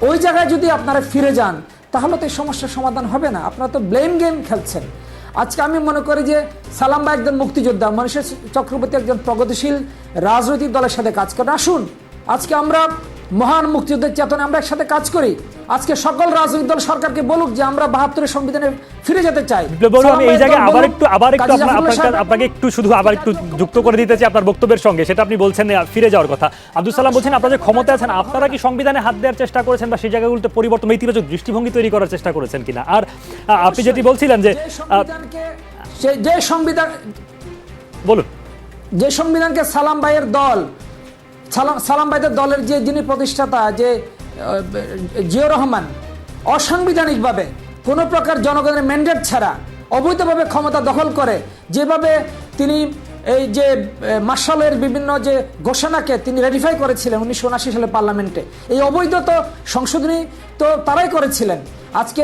ওই জায়গায় যদি আপনারা ফিরে যান, তাহলে তো এই সমস্যার সমাধান হবে না। আপনারা তো ব্লেম গেম খেলছেন। আজকে আমি মনে করি যে সালাম ভাই একজন মুক্তিযোদ্ধা, মনীষা চক্রবর্তী একজন প্রগতিশীল রাজনৈতিক দলের সাথে কাজ করেন। আসুন আজকে আমরা মহান মুক্তিযুদ্ধের চেতনা আমরা একসাথে কাজ করি। আজকে সকল রাজনৈতিক দল সরকারকে বলুক যে আমরা 72-এর সংবিধানে ফিরে যেতে চাই। আমি এই জায়গায় আবার একটু আপনাকে একটু শুধু আবার একটু যুক্ত করে দিতে চাই আপনার বক্তব্যের সঙ্গে। সেটা আপনি বলছেন ফিরে যাওয়ার কথা। আব্দুল সালাম বলছেন আপনারা যে ক্ষমতায় আছেন, আপনারা কি সংবিধানে হাত দেওয়ার চেষ্টা করেছেন বা সেই জায়গাগুলোতে পরিবর্তন, ইতিবাচক দৃষ্টিভঙ্গি তৈরি করার চেষ্টা করেছেন কিনা? আর আপনি যেটি বলছিলেন যে যে সংবিধানকে সালাম ভাইয়ের দল, সালাম ভাইদের দলের যিনি প্রতিষ্ঠাতা যে জিয়াউর রহমান অসাংবিধানিকভাবে কোনো প্রকার জনগণের ম্যান্ডেট ছাড়া অবৈধভাবে ক্ষমতা দখল করে, যেভাবে তিনি এই যে মার্শালের বিভিন্ন যে ঘোষণাকে তিনি রেটিফাই করেছিলেন 1979 সালে পার্লামেন্টে, এই অবৈধ তো সংশোধনী তো তারাই করেছিলেন। আজকে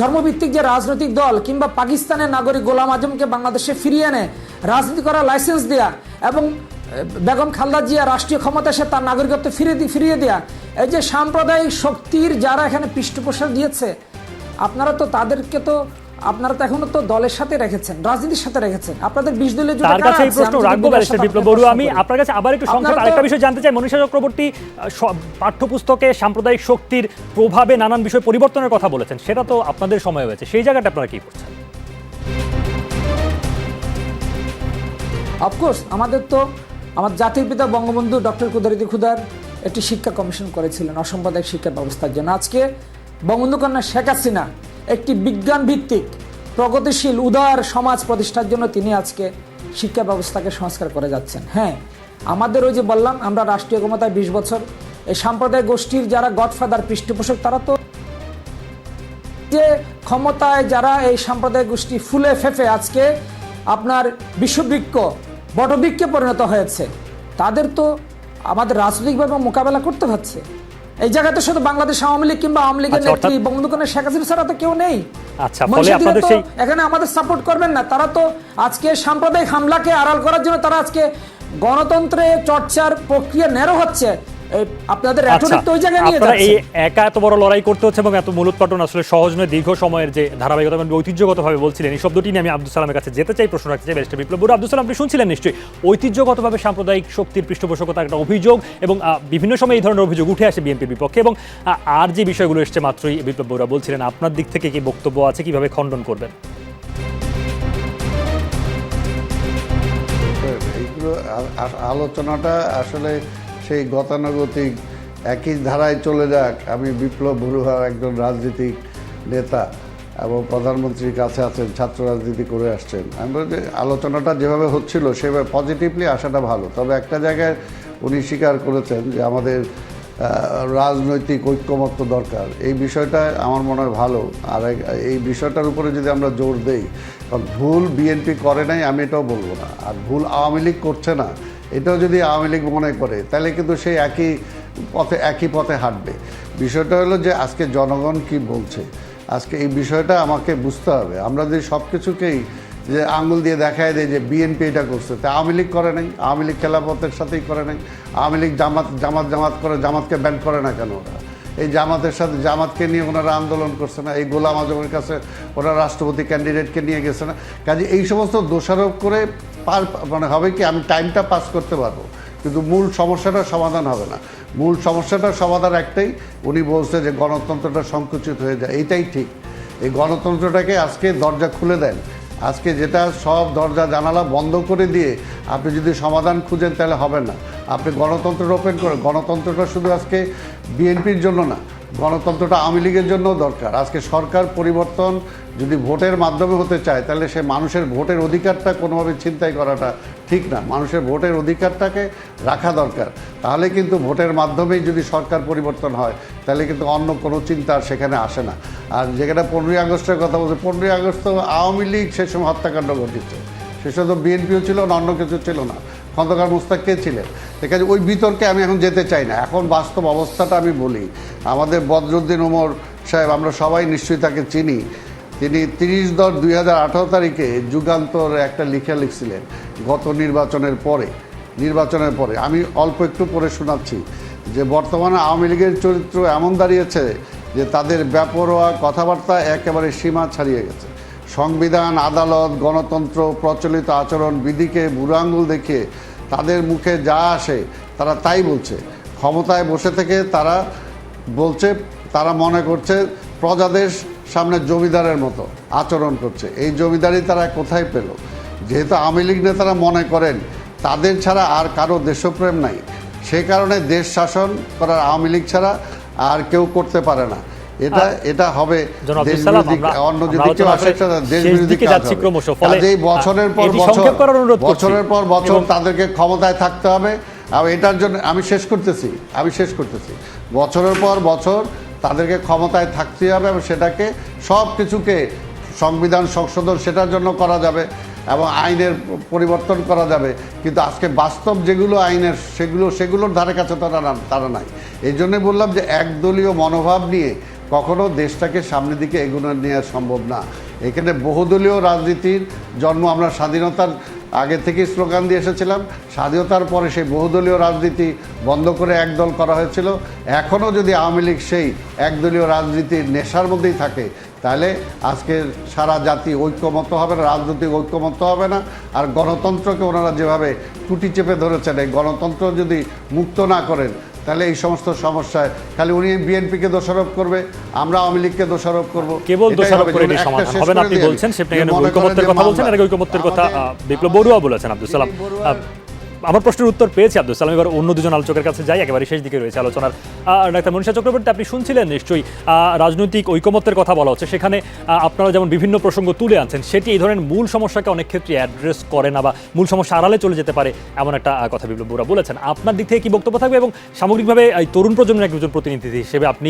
ধর্মভিত্তিক যে রাজনৈতিক দল কিংবা পাকিস্তানের নাগরিক গোলাম আজমকে বাংলাদেশে ফিরিয়ে এনে রাজনীতি করার লাইসেন্স দেয়া এবং বেগম খালেদা জিয়া রাষ্ট্রীয় ক্ষমতা এসে তার নাগরিকত্ব ফিরিয়ে দেয়া, এই যে সাম্প্রদায়িক শক্তির যারা এখানে পৃষ্ঠপোষক দিয়েছে, আপনারা তো তাদেরকে তো আপনারা তো এখনো তো দলের সাথে রেখেছেন, রাজনীতির সাথে রেখেছেন। আপনাদের 20 দলীয় জোট তার কাছে এই প্রশ্ন রাখবো ব্যারিস্টার বিপ্লব বড়ুয়া। আমি আপনার কাছে আবার একটু সংক্ষেপে আরেকটা বিষয় জানতে চাই। মনীষা চক্রবর্তী পাঠ্যপুস্তকে সাম্প্রদায়িক শক্তির প্রভাবে নানান বিষয় পরিবর্তনের কথা বলেছেন, সেটা তো আপনাদের সময় হয়েছে, সেই জায়গাটা আপনারা কি করছেন? অফকোর্স আমাদের তো আমার জাতির পিতা বঙ্গবন্ধু ডক্টর কুদরতি খুদার একটি শিক্ষা কমিশন করেছিলেন অসাম্প্রদায়িক শিক্ষা ব্যবস্থার জন্য। আজকে বঙ্গবন্ধু কন্যা শেখ হাসিনা একটি বিজ্ঞান ভিত্তিক প্রগতিশীল উদার সমাজ প্রতিষ্ঠার জন্য তিনি আজকে শিক্ষা ব্যবস্থাকে সংস্কার করে যাচ্ছেন। হ্যাঁ, আমাদের ওই যে বললাম আমরা রাষ্ট্রীয় ক্ষমতায় 20 বছর, এই সাম্প্রদায়িক গোষ্ঠীর যারা গডফাদার পৃষ্ঠপোষক, তারা তো যে ক্ষমতায় যারা এই সাম্প্রদায়িক গোষ্ঠী ফুলে ফেঁপে আজকে আপনার বিশ্ববৃক্ষ বটবৃক্ষে পরিণত হয়েছে, তাদের তো আমাদের রাজনৈতিকভাবে মোকাবেলা করতে হচ্ছে। এই জায়গায় তো শুধু বাংলাদেশ আওয়ামী লীগ কিংবা আওয়ামী লীগের নেত্রী বঙ্গবন্ধু কন্যা শেখ হাসিনা ছাড়া তো কেউ নেই। এখানে আমাদের সাপোর্ট করবেন না। তারা তো আজকে সাম্প্রদায়িক হামলাকে আড়াল করার জন্য তারা আজকে গণতন্ত্রে চর্চার প্রক্রিয়া নেরো হচ্ছে। আপনাদের রেটরিক তো ওই জায়গায় নিয়ে যাচ্ছে। এই একা এত বড় লড়াই করতে হচ্ছে এবং এত মূলোৎপাটন আসলে সহজ নয়, দীর্ঘ সময়ের যে ধারাবাহিকতা এবং ঐতিহ্যগতভাবে বলছিলেন, এই শব্দটি নিয়ে আমি আব্দুল সালামের কাছে যেতে চাই, প্রশ্ন রাখতে চাই ব্যারিস্টার বিপ্লব বড়ুয়া। আব্দুল সালাম, আপনি শুনছিলেন নিশ্চয়ই ঐতিহ্যগতভাবে সাম্প্রদায়িক শক্তির পৃষ্ঠপোষকতার একটা অভিযোগ এবং বিভিন্ন সময় এই ধরনের অভিযোগ উঠে আসে বিএনপির বিপক্ষে, এবং আর যে বিষয়গুলো এসছে মাত্রই বিপ্লব বড়ুয়া বলছিলেন, আপনার দিক থেকে কি বক্তব্য আছে, কিভাবে খণ্ডন করবেন? এইগুলো আলোচনাটা আসলে সেই গতানুগতিক একই ধারায় চলে যাক। আমি বিপ্লব বড়ুয়া একজন রাজনীতিক নেতা এবং প্রধানমন্ত্রীর কাছে আছেন, ছাত্র রাজনীতি করে আসছেন। আমি বলি যে আলোচনাটা যেভাবে হচ্ছিল সেভাবে পজিটিভলি আসাটা ভালো। তবে একটা জায়গায় উনি স্বীকার করেছেন যে আমাদের রাজনৈতিক ঐক্যমত্য দরকার, এই বিষয়টা আমার মনে হয় ভালো। আর এই বিষয়টার উপরে যদি আমরা জোর দেই, কারণ ভুল বিএনপি করে নাই আমি এটাও বলবো না, আর ভুল আওয়ামী লীগ করছে না এটাও যদি আওয়ামী লীগ মনে করে তাহলে কিন্তু সেই একই পথে হাঁটবে। বিষয়টা হলো যে আজকে জনগণ কি বলছে, আজকে এই বিষয়টা আমাকে বুঝতে হবে। আমরা যদি সব কিছুকেই যে আঙুল দিয়ে দেখায় দেয় যে বিএনপি এটা করছে, তা আওয়ামী লীগ করে নাই, আওয়ামী লীগ খেলাফতের সাথেই করে নাই, আওয়ামী লীগ জামাত করে, জামাতকে ব্যান করে না কেন ওরা? এই জামাতের সাথে জামাতকে নিয়ে ওনারা আন্দোলন করছে না, এই গোলাম আজমের কাছে ওরা রাষ্ট্রপতি ক্যান্ডিডেটকে নিয়ে গেছে না। কাজে এই সমস্ত দোষারোপ করে মানে হবে কি আমি টাইমটা পাস করতে পারবো, কিন্তু মূল সমস্যাটা সমাধান হবে না। মূল সমস্যাটার সমাধান একটাই, উনি বলছে যে গণতন্ত্রটা সংকুচিত হয়ে যায়, এইটাই ঠিক। এই গণতন্ত্রটাকে আজকে দরজা খুলে দেন, আজকে যেটা সব দরজা জানালা বন্ধ করে দিয়ে আপনি যদি সমাধান খুঁজেন তাহলে হবে না। আপনি গণতন্ত্রটা ওপেন করেন। গণতন্ত্রটা শুধু আজকে বিএনপির জন্য না, গণতন্ত্রটা আওয়ামী লীগের জন্যও দরকার। আজকে সরকার পরিবর্তন যদি ভোটের মাধ্যমে হতে চায় তাহলে সে মানুষের ভোটের অধিকারটা কোনোভাবে ছিনতাই করাটা ঠিক না। মানুষের ভোটের অধিকারটাকে রাখা দরকার। তাহলে কিন্তু ভোটের মাধ্যমেই যদি সরকার পরিবর্তন হয় তাহলে কিন্তু অন্য কোনো চিন্তা আর সেখানে আসে না। আর যেখানে 15ই আগস্টের কথা বলছে, 15ই আগস্ট তো আওয়ামী লীগ সে সময় হত্যাকাণ্ড ঘটিয়েছে, সে সময় তো বিএনপিও ছিল না, অন্য কিছু ছিল না। খন্দকার মোস্তাক কে ছিলেন? এখানে ওই বিতর্কে আমি এখন যেতে চাই না। এখন বাস্তব অবস্থাটা আমি বলি। আমাদের বদরুদ্দিন ওমর সাহেব, আমরা সবাই নিশ্চয়ই তাকে চিনি, তিনি 30/10/2018 তারিখে যুগান্তর একটা লিখছিলেন গত নির্বাচনের পরে। আমি অল্প একটু পরে শোনাচ্ছি যে বর্তমানে আওয়ামী লীগের চরিত্র এমন দাঁড়িয়েছে যে তাদের বেপরোয়া কথাবার্তা একেবারে সীমা ছাড়িয়ে গেছে। সংবিধান, আদালত, গণতন্ত্র, প্রচলিত আচরণ বিধিকে বুড়ো আঙুল দেখিয়ে তাদের মুখে যা আসে তারা তাই বলছে। ক্ষমতায় বসে থেকে তারা বলছে, তারা মনে করছে প্রজাদের সামনে জমিদারের মতো আচরণ করছে। এই জমিদারি তারা কোথায় পেল? যেহেতু আওয়ামী লীগ নেতারা মনে করেন তাদের ছাড়া আর কারো দেশপ্রেম নাই, সে কারণে দেশ শাসন করার আওয়ামী লীগ ছাড়া আর কেউ করতে পারে না। এটা হবে অন্য যদি কেউ আসে দেশ বিরোধী কাজ হবে। কাজেই বছরের পর বছর তাদেরকে ক্ষমতায় থাকতে হবে। আর এটার জন্য আমি শেষ করতেছি বছরের পর বছর তাদেরকে ক্ষমতায় থাকতে হবে এবং সেটাকে সব কিছুকে সংবিধান সংশোধন সেটার জন্য করা যাবে এবং আইনের পরিবর্তন করা যাবে। কিন্তু আজকে বাস্তব যেগুলো আইনের সেগুলোর ধারে কাছে তারা নাই। এই জন্যে বললাম যে একদলীয় মনোভাব নিয়ে কখনো দেশটাকে সামনের দিকে এগোনো নেওয়া সম্ভব না। এখানে বহুদলীয় রাজনীতির জন্ম আমরা স্বাধীনতার আগে থেকেই স্লোগান দিয়ে এসেছিলাম। স্বাধীনতার পরে সেই বহুদলীয় রাজনীতি বন্ধ করে একদল করা হয়েছিল। এখনও যদি আওয়ামী লীগ সেই একদলীয় রাজনীতির নেশার মধ্যেই থাকে তাহলে আজকে সারা জাতি ঐক্যমত্য হবে না, রাজনৈতিক ঐক্যমত্য হবে না। আর গণতন্ত্রকে ওনারা যেভাবে টুটি চেপে ধরেছেন, এই গণতন্ত্র যদি মুক্ত না করেন তাহলে এই সমস্ত সমস্যায় খালি উনি বিএনপিকে দোষারোপ করবে, আমরা আওয়ামী লীগকে দোষারোপ করবো। কেবল দোষারোপ করে এটি সমাধান হবে না। আপনি বলছেন সেটা ঐকমত্যের কথা বলছেন, আর ঐকমত্যের কথা বিপ্লব বড়ুয়া বলেছেন। আব্দুল সালাম, আমার প্রশ্নের উত্তর পেয়েছি আব্দুল সালাম। এবার অন্য দুজন আলোচকের কাছে যাই, একেবারে শেষ দিকে রয়েছে আলোচনার। ডাক্তার মনীষা চক্রবর্তী, আপনি শুনছিলেন নিশ্চয়ই রাজনৈতিক ঐকমত্যের কথা বলা হচ্ছে, সেখানে আপনারা যেমন বিভিন্ন প্রসঙ্গ তুলে আনছেন, সেটি এই ধরনের মূল সমস্যাকে অনেক ক্ষেত্রে অ্যাড্রেস করে না বা মূল সমস্যা আড়ালে চলে যেতে পারে, এমন একটা কথা বিপ্লব বড়ুয়া বলেছেন। আপনার দিক থেকে কি বক্তব্য থাকবে এবং সামগ্রিকভাবে এই তরুণ প্রজন্মের একজন প্রতিনিধি হিসেবে আপনি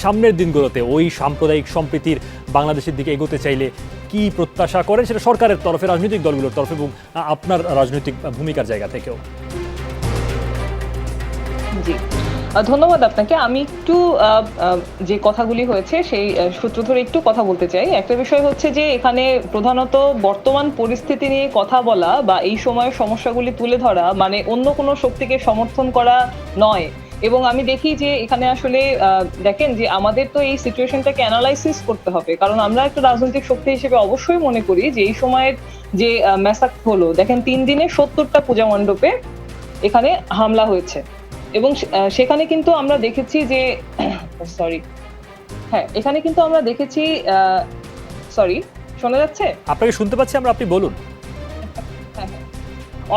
সামনের দিনগুলোতে ওই সাম্প্রদায়িক সম্প্রীতির বাংলাদেশের দিকে এগোতে চাইলে কি প্রত্যাশা করেন, সেটা সরকারের তরফে, রাজনৈতিক দলগুলোর তরফে এবং আপনার রাজনৈতিক ভূমিকার জায়গা থেকেও? জি, ধন্যবাদ আপনাকে। আমি একটু যে কথাগুলি হয়েছে সেই সূত্র ধরে একটু কথা বলতে চাই। একটা বিষয় হচ্ছে যে এখানে প্রধানত বর্তমান পরিস্থিতি নিয়ে কথা বলা বা এই সময়ের সমস্যাগুলি তুলে ধরা মানে অন্য কোনো শক্তিকে সমর্থন করা নয়। এবং আমি দেখি যে এখানে আসলে দেখেন যে আমাদের তো এই সিচুয়েশনটাকে অ্যানালাইসিস করতে হবে, কারণ আমরা একটা রাজনৈতিক শক্তি হিসেবে অবশ্যই মনে করি যে এই সময়ের যে ম্যাসাক্র হলো, দেখেন 3 দিনে 70টা পূজা মণ্ডপে এখানে হামলা হয়েছে এবং সেখানে কিন্তু আমরা দেখেছি যে এখানে কিন্তু আমরা দেখেছি শোনা যাচ্ছে? আপনাকে শুনতে পাচ্ছি আমরা, আপনি বলুন।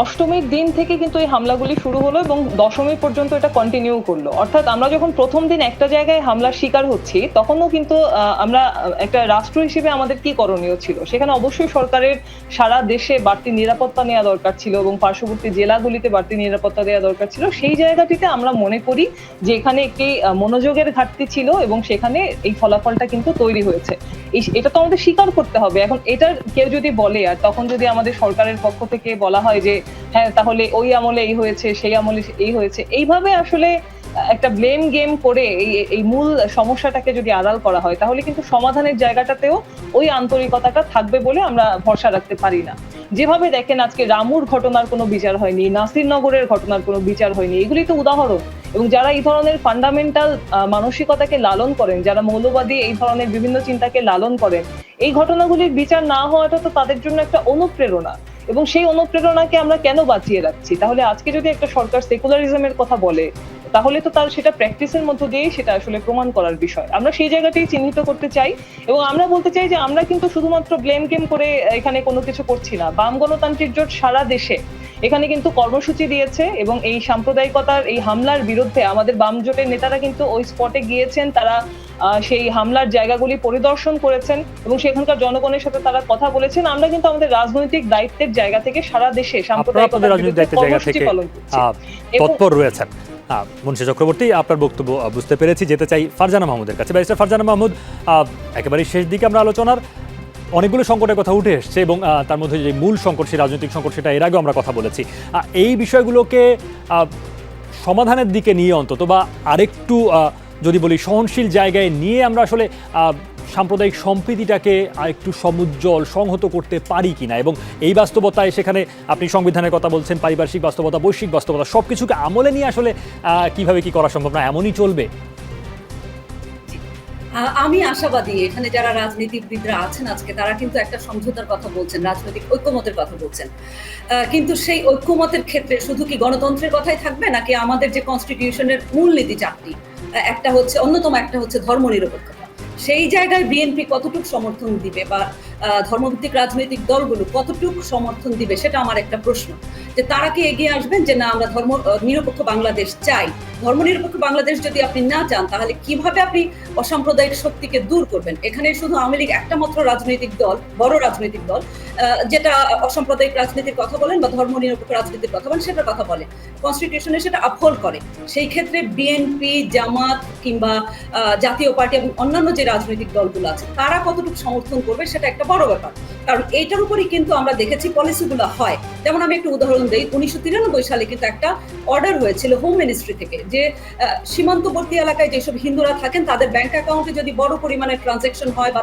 অষ্টমীর দিন থেকে কিন্তু এই হামলাগুলি শুরু হলো এবং দশমী পর্যন্ত এটা কন্টিনিউ করলো। অর্থাৎ আমরা যখন প্রথম দিন একটা জায়গায় হামলার শিকার হচ্ছি তখনও কিন্তু আমরা একটা রাষ্ট্র হিসেবে আমাদের কি করণীয় ছিল, সেখানে অবশ্যই সরকারের সারা দেশে বাড়তি নিরাপত্তা নেওয়া দরকার ছিল এবং পার্শ্ববর্তী জেলাগুলিতে বাড়তি নিরাপত্তা দেওয়া দরকার ছিল। সেই জায়গাটিতে আমরা মনে করি যে এখানে একটি মনোযোগের ঘাটতি ছিল এবং সেখানে এই ফলাফলটা কিন্তু তৈরি হয়েছে। এটা তো আমাদের স্বীকার করতে হবে। এখন এটার কেউ যদি বলে আর তখন যদি আমাদের সরকারের পক্ষ থেকে বলা হয় যে হ্যাঁ তাহলে ওই আমলে এই হয়েছে, সেই আমলে এই হয়েছে, এইভাবে আসলে একটা ব্লেম গেম করে এই মূল সমস্যাটাকে যদি আড়াল করা হয় তাহলে কিন্তু সমাধানের জায়গাটাতেও ওই আন্তরিকতাটা থাকবে বলে আমরা ভরসা রাখতে পারি না। যেভাবে দেখেন আজকে রামুর ঘটনার কোনো বিচার হয়নি, নাসিরনগরের ঘটনার কোনো বিচার হয়নি, এগুলি তো উদাহরণ। এবং যারা এই ধরনের ফান্ডামেন্টাল মানসিকতাকে লালন করেন, যারা মৌলবাদী এই ধরনের বিভিন্ন চিন্তাকে লালন করেন, এই ঘটনাগুলির বিচার না হওয়াটা তো তাদের জন্য একটা অনুপ্রেরণা। এবং সেই অনুপ্রেরণাকে আমরা কেন বাঁচিয়ে রাখছি? তাহলে আজকে যদি একটা সরকার সেকুলারিজমের কথা বলে তাহলে তো তার সেটা প্র্যাকটিসের মধ্য দিয়েই সেটা আসলে প্রমাণ করার বিষয়। আমরা সেই জায়গাটাই চিহ্নিত করতে চাই এবং আমরা বলতে চাই যে আমরা কিন্তু শুধুমাত্র ব্লেম গেম করে এখানে কোনো কিছু করছি না। বাম গণতান্ত্রিক জোট সারা দেশে এখানে কিন্তু কর্মসূচি দিয়েছে এবং এই সাম্প্রদায়িকতার এই হামলার বিরুদ্ধে আমাদের বাম জোটের নেতারা কিন্তু ওই স্পটে গিয়েছেন, তারা সেই হামলার জায়গাগুলি পরিদর্শন করেছেন এবং সেখানকার জনগণের সাথে তারা কথা বলেছেন। আমরা কিন্তু আমাদের রাজনৈতিক দায়িত্বের জায়গা থেকে সারা দেশে সাম্প্রদায়িকতার বিরুদ্ধে কর্মসূচি পালন করছি। তৎপর রয়েছেন মুন্সী চক্রবর্তী, আপনার বক্তব্য বুঝতে পেরেছি। যেতে চাই ফারজানা মাহমুদের কাছে। ব্যারিস্টার ফারজানা মাহমুদ, একেবারে শেষ দিকে আমরা আলোচনার অনেকগুলো সংকটের কথা উঠে এসছে এবং তার মধ্যে যে মূল সংকট, সেই রাজনৈতিক সংকট, সেটা এর আগেও আমরা কথা বলেছি। এই বিষয়গুলোকে সমাধানের দিকে নিয়ে অন্তত বা আরেকটু যদি বলি সহনশীল জায়গায় নিয়ে আমরা আসলে সাম্প্রদায়িক সম্প্রীতিটাকে আরেকটু সমুজ্জ্বল সংহত করতে পারি কিনা, এবং এই বাস্তবতায় সেখানে আপনি সংবিধানের কথা বলছেন, পারিপার্শ্বিক বাস্তবতা, বৈশ্বিক বাস্তবতা, সব কিছুকে আমলে নিয়ে আসলে কিভাবে কি করা সম্ভব, না এমনই চলবে? আমি আশাবাদী এখানে যারা রাজনীতিবিদরা আছেন আজকে তারা কিন্তু একটা সমঝোতার কথা বলছেন, রাজনৈতিক ঐক্যমতের কথা বলছেন, কিন্তু সেই ঐক্যমতের ক্ষেত্রে শুধু কি গণতন্ত্রের কথাই থাকবে, নাকি আমাদের যে কনস্টিটিউশনের মূলনীতি চারটি, একটা হচ্ছে অন্যতম একটা হচ্ছে ধর্মনিরপেক্ষতা, সেই জায়গায় বিএনপি কতটুকু সমর্থন দিবে বা ধর্মভিত্তিক রাজনৈতিক দলগুলো কতটুকু সমর্থন দিবে, সেটা আমার একটা প্রশ্ন। যে তারা কি এগিয়ে আসবেন যে না আমরা ধর্ম নিরপেক্ষ বাংলাদেশ চাই? ধর্মনিরপেক্ষ বাংলাদেশ যদি আপনি না চান তাহলে কিভাবে আপনি অসাম্প্রদায়িক শক্তিকে দূর করবেন? এখানে শুধু আওয়ামী লীগ একটা মাত্র রাজনৈতিক দল, বড় রাজনৈতিক দল, যেটা অসাম্প্রদায়িক রাজনীতির কথা বলেন বা ধর্মনিরপেক্ষ রাজনীতির কথা বলেন, সেটার কথা বলে, কনস্টিটিউশনে সেটা আপহোল্ড করে। সেই ক্ষেত্রে বিএনপি, জামাত কিংবা জাতীয় পার্টি এবং অন্যান্য যে রাজনৈতিক দলগুলো আছে তারা কতটুকু সমর্থন করবে সেটা একটা বড় ব্যাপার। কারণ এইটার উপরই কিন্তু আমরা দেখেছি পলিসিগুলো হয়। যেমন আমি একটু উদাহরণ দিই, 1993 সালে কিন্তু একটা অর্ডার হয়েছিল হোম মিনিস্ট্রি থেকে যে সীমান্তবর্তী এলাকায় যেসব হিন্দুরা থাকেন তাদের ব্যাংক অ্যাকাউন্টে যদি বড় পরিমাণে ট্রানজাকশন হয় বা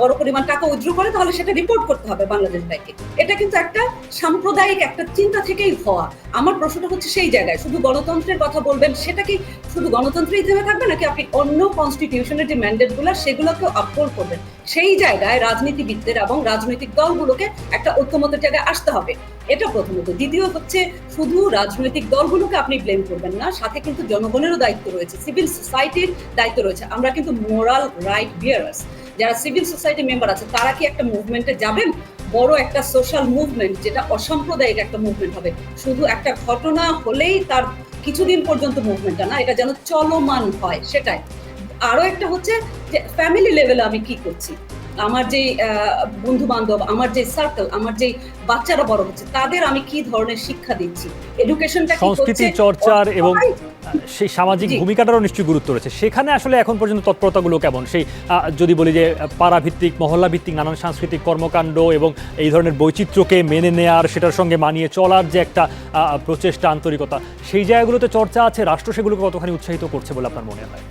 বড় পরিমাণ টাকা উইথড্র করে তাহলে সেটা রিপোর্ট করতে হবে বাংলাদেশ ব্যাংকে। এটা কিন্তু একটা সাম্প্রদায়িক একটা চিন্তা থেকেই হওয়া। আমার প্রশ্নটা হচ্ছে সেই জায়গায় শুধু গণতন্ত্রের কথা বলবেন, সেটা কি শুধু গণতন্ত্রেই থেমে থাকবে নাকি আপনি অন্য কনস্টিটিউশনের যে ম্যান্ডেটগুলো সেগুলোকেও আপহোল্ড করবেন? সেই জায়গায় রাজনীতিবিদদের এবং রাজনৈতিক দলগুলোকে একটা ঐক্যমতের জায়গায় আসতে হবে, এটা প্রথমত। দ্বিতীয় হচ্ছে শুধু রাজনৈতিক দলগুলোকে আপনি ব্লেম করবেন না, সাথে কিন্তু জনগণেরও দায়িত্ব রয়েছে, সিভিল সোসাইটির দায়িত্ব রয়েছে। আমরা কিন্তু মোরাল রাইট বিয়ারার্স, যারা সিভিল সোসাইটি মেম্বার আছে তারা কি একটা মুভমেন্টে যাবেন, বড় একটা সোশ্যাল মুভমেন্ট যেটা অসাম্প্রদায়িক একটা মুভমেন্ট হবে, শুধু একটা ঘটনা হলেই তার কিছুদিন পর্যন্ত মুভমেন্টটা না, এটা যেন চলমান হয় সেটাই। আরো একটা হচ্ছে যে ফ্যামিলি লেভেলে আমি কি করছি, আমার যে বন্ধু বান্ধব, আমার যে সার্কেল, আমার যে বাচ্চারা বড় হচ্ছে তাদের আমি কি ধরনের শিক্ষা দিচ্ছি, এডুকেশনটা কি হচ্ছে, সংস্কৃতি চর্চার এবং সেই সামাজিক ভূমিকাটারও নিশ্চয়ই গুরুত্ব রয়েছে। সেখানে আসলে এখন পর্যন্ত তৎপরতাগুলো কেমন? সেই যদি বলি যে পাড়া ভিত্তিক, মহল্লা ভিত্তিক নানান সাংস্কৃতিক কর্মকাণ্ড এবং এই ধরনের বৈচিত্র্যকে মেনে নেয়ার, সেটার সঙ্গে মানিয়ে চলার যে একটা প্রচেষ্টা, আন্তরিকতা, সেই জায়গাগুলোতে চর্চা আছে, রাষ্ট্র সেগুলোকে কতখানি উৎসাহিত করছে বলে আপনার মনে হয়?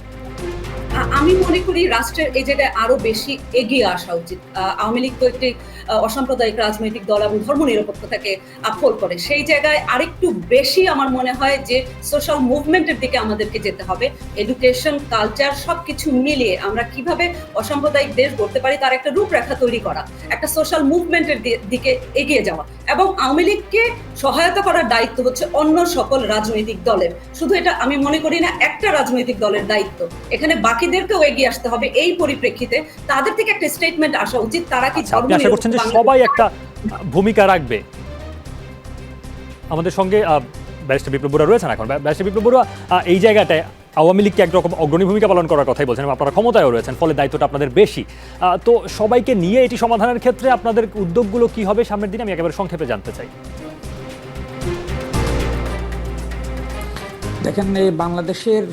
আমি মনে করি রাষ্ট্রের এই জায়গায় আরো বেশি এগিয়ে আসা উচিত। আওয়ামী লীগ তো একটি অসাম্প্রদায়িক রাজনৈতিক দল এবং ধর্মনিরপেক্ষতাকে আপহোল্ড করে, সেই জায়গায় আরেকটু বেশি আমার মনে হয় যে সোশ্যাল মুভমেন্টের দিকে আমাদেরকে যেতে হবে। এডুকেশন, কালচার সবকিছু মিলিয়ে আমরা কিভাবে অসাম্প্রদায়িক দেশ গড়তে পারি তার একটা রূপরেখা তৈরি করা, একটা সোশ্যাল মুভমেন্টের দিকে এগিয়ে যাওয়া। এবং আওয়ামী লীগকে সহায়তা করার দায়িত্ব হচ্ছে অন্য সকল রাজনৈতিক দলের, শুধু এটা আমি মনে করি না একটা রাজনৈতিক দলের দায়িত্ব, এখানে বাকিদেরকেও এগিয়ে আসতে হবে। এই পরিপ্রেক্ষিতে তাদের থেকে একটা স্টেটমেন্ট আসা উচিত, তারা কি আশা করছেন যে সবাই একটা ভূমিকা রাখবে? আমাদের সঙ্গে ব্যারিস্টার বিপ্লব বড়ুয়া রয়েছেন এখন। ব্যারিস্টার বিপ্লব বড়ুয়া, এই জায়গাটায় আওয়ামী লীগকে একরকম অগ্রণী ভূমিকা পালন করার কথাই বলছেন, আপনারা ক্ষমতায়ও রয়েছেন, ফলে দায়িত্বটা আপনাদের বেশি। তো সবাইকে নিয়ে এটি সমাধানের ক্ষেত্রে আপনাদের উদ্যোগগুলো কি হবে সামনের দিনে, আমি একেবারে সংক্ষেপে জানতে চাই। দেখেন, এই বাংলাদেশের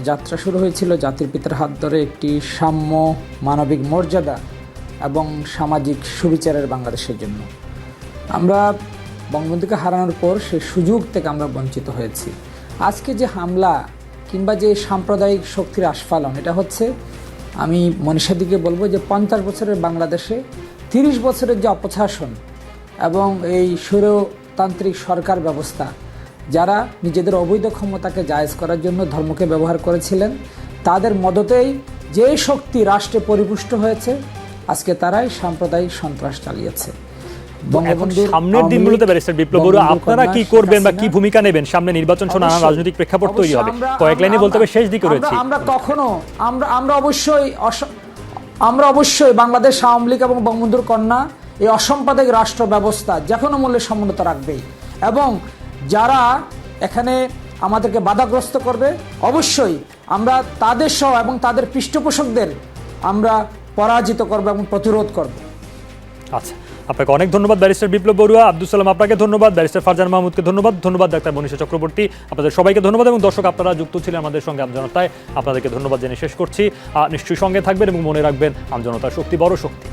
যাত্রা শুরু হয়েছিল জাতির পিতার হাত ধরে একটি সাম্য, মানবিক মর্যাদা এবং সামাজিক সুবিচারের বাংলাদেশের জন্য। আমরা বঙ্গবন্ধুকে হারানোর পর সেই সুযোগ থেকে আমরা বঞ্চিত হয়েছি। আজকে যে হামলা কিংবা যে সাম্প্রদায়িক শক্তির আস্ফালন, এটা হচ্ছে, আমি মনীষাদিকে বলবো যে 50 বছরের বাংলাদেশে 30 বছরের যে অপশাসন এবং এই স্বৈরতান্ত্রিক সরকার ব্যবস্থা, যারা নিজেদের অবৈধ ক্ষমতাকে জায়েজ করার জন্য ধর্মকে ব্যবহার করেছিলেন, তাদের মদতেই যে শক্তি রাষ্ট্রে পরিপুষ্ট হয়েছে, আজকে তারাই সাম্প্রদায়িক সন্ত্রাস চালিয়েছে। এখন সামনের দিনগুলোতে ব্যারিস্টার বিপ্লব বড়ুয়া আপনারা কি করবেন বা কি ভূমিকা নেবেন? সামনে নির্বাচন সহ নানা রাজনৈতিক প্রেক্ষাপট তৈরি হবে, কয়েক লাইনে বলতে হবে, শেষ দিকে রয়েছে। আমরা অবশ্যই বাংলাদেশ আওয়ামী লীগ এবং বঙ্গবন্ধুর কন্যা এই অসাম্প্রদায়িক রাষ্ট্র ব্যবস্থা যে কোনো মূল্যে সমুন্নতা রাখবেই, এবং যারা এখানে আমাদেরকে বাধাগ্রস্ত করবে অবশ্যই আমরা তাদের সহ এবং তাদের পৃষ্ঠপোষকদের আমরা পরাজিত করব এবং প্রতিরোধ করব। আচ্ছা, আপনাকে অনেক ধন্যবাদ ব্যারিস্টার বিপ্লব বড়ুয়া। আব্দুল সালাম আপনাকে ধন্যবাদ, ব্যারিস্টার ফারজানা মাহমুদকে ধন্যবাদ, ধন্যবাদ ডাক্তার মনীষা চক্রবর্তী, আপনাদের সবাইকে ধন্যবাদ, এবং দর্শক আপনারা যুক্ত ছিলেন আমাদের সঙ্গে আমজনতায়, আপনাদেরকে ধন্যবাদ জেনে শেষ করছি। নিশ্চয়ই সঙ্গে থাকবেন এবং মনে রাখবেন, আমজনতার শক্তি বড় শক্তি।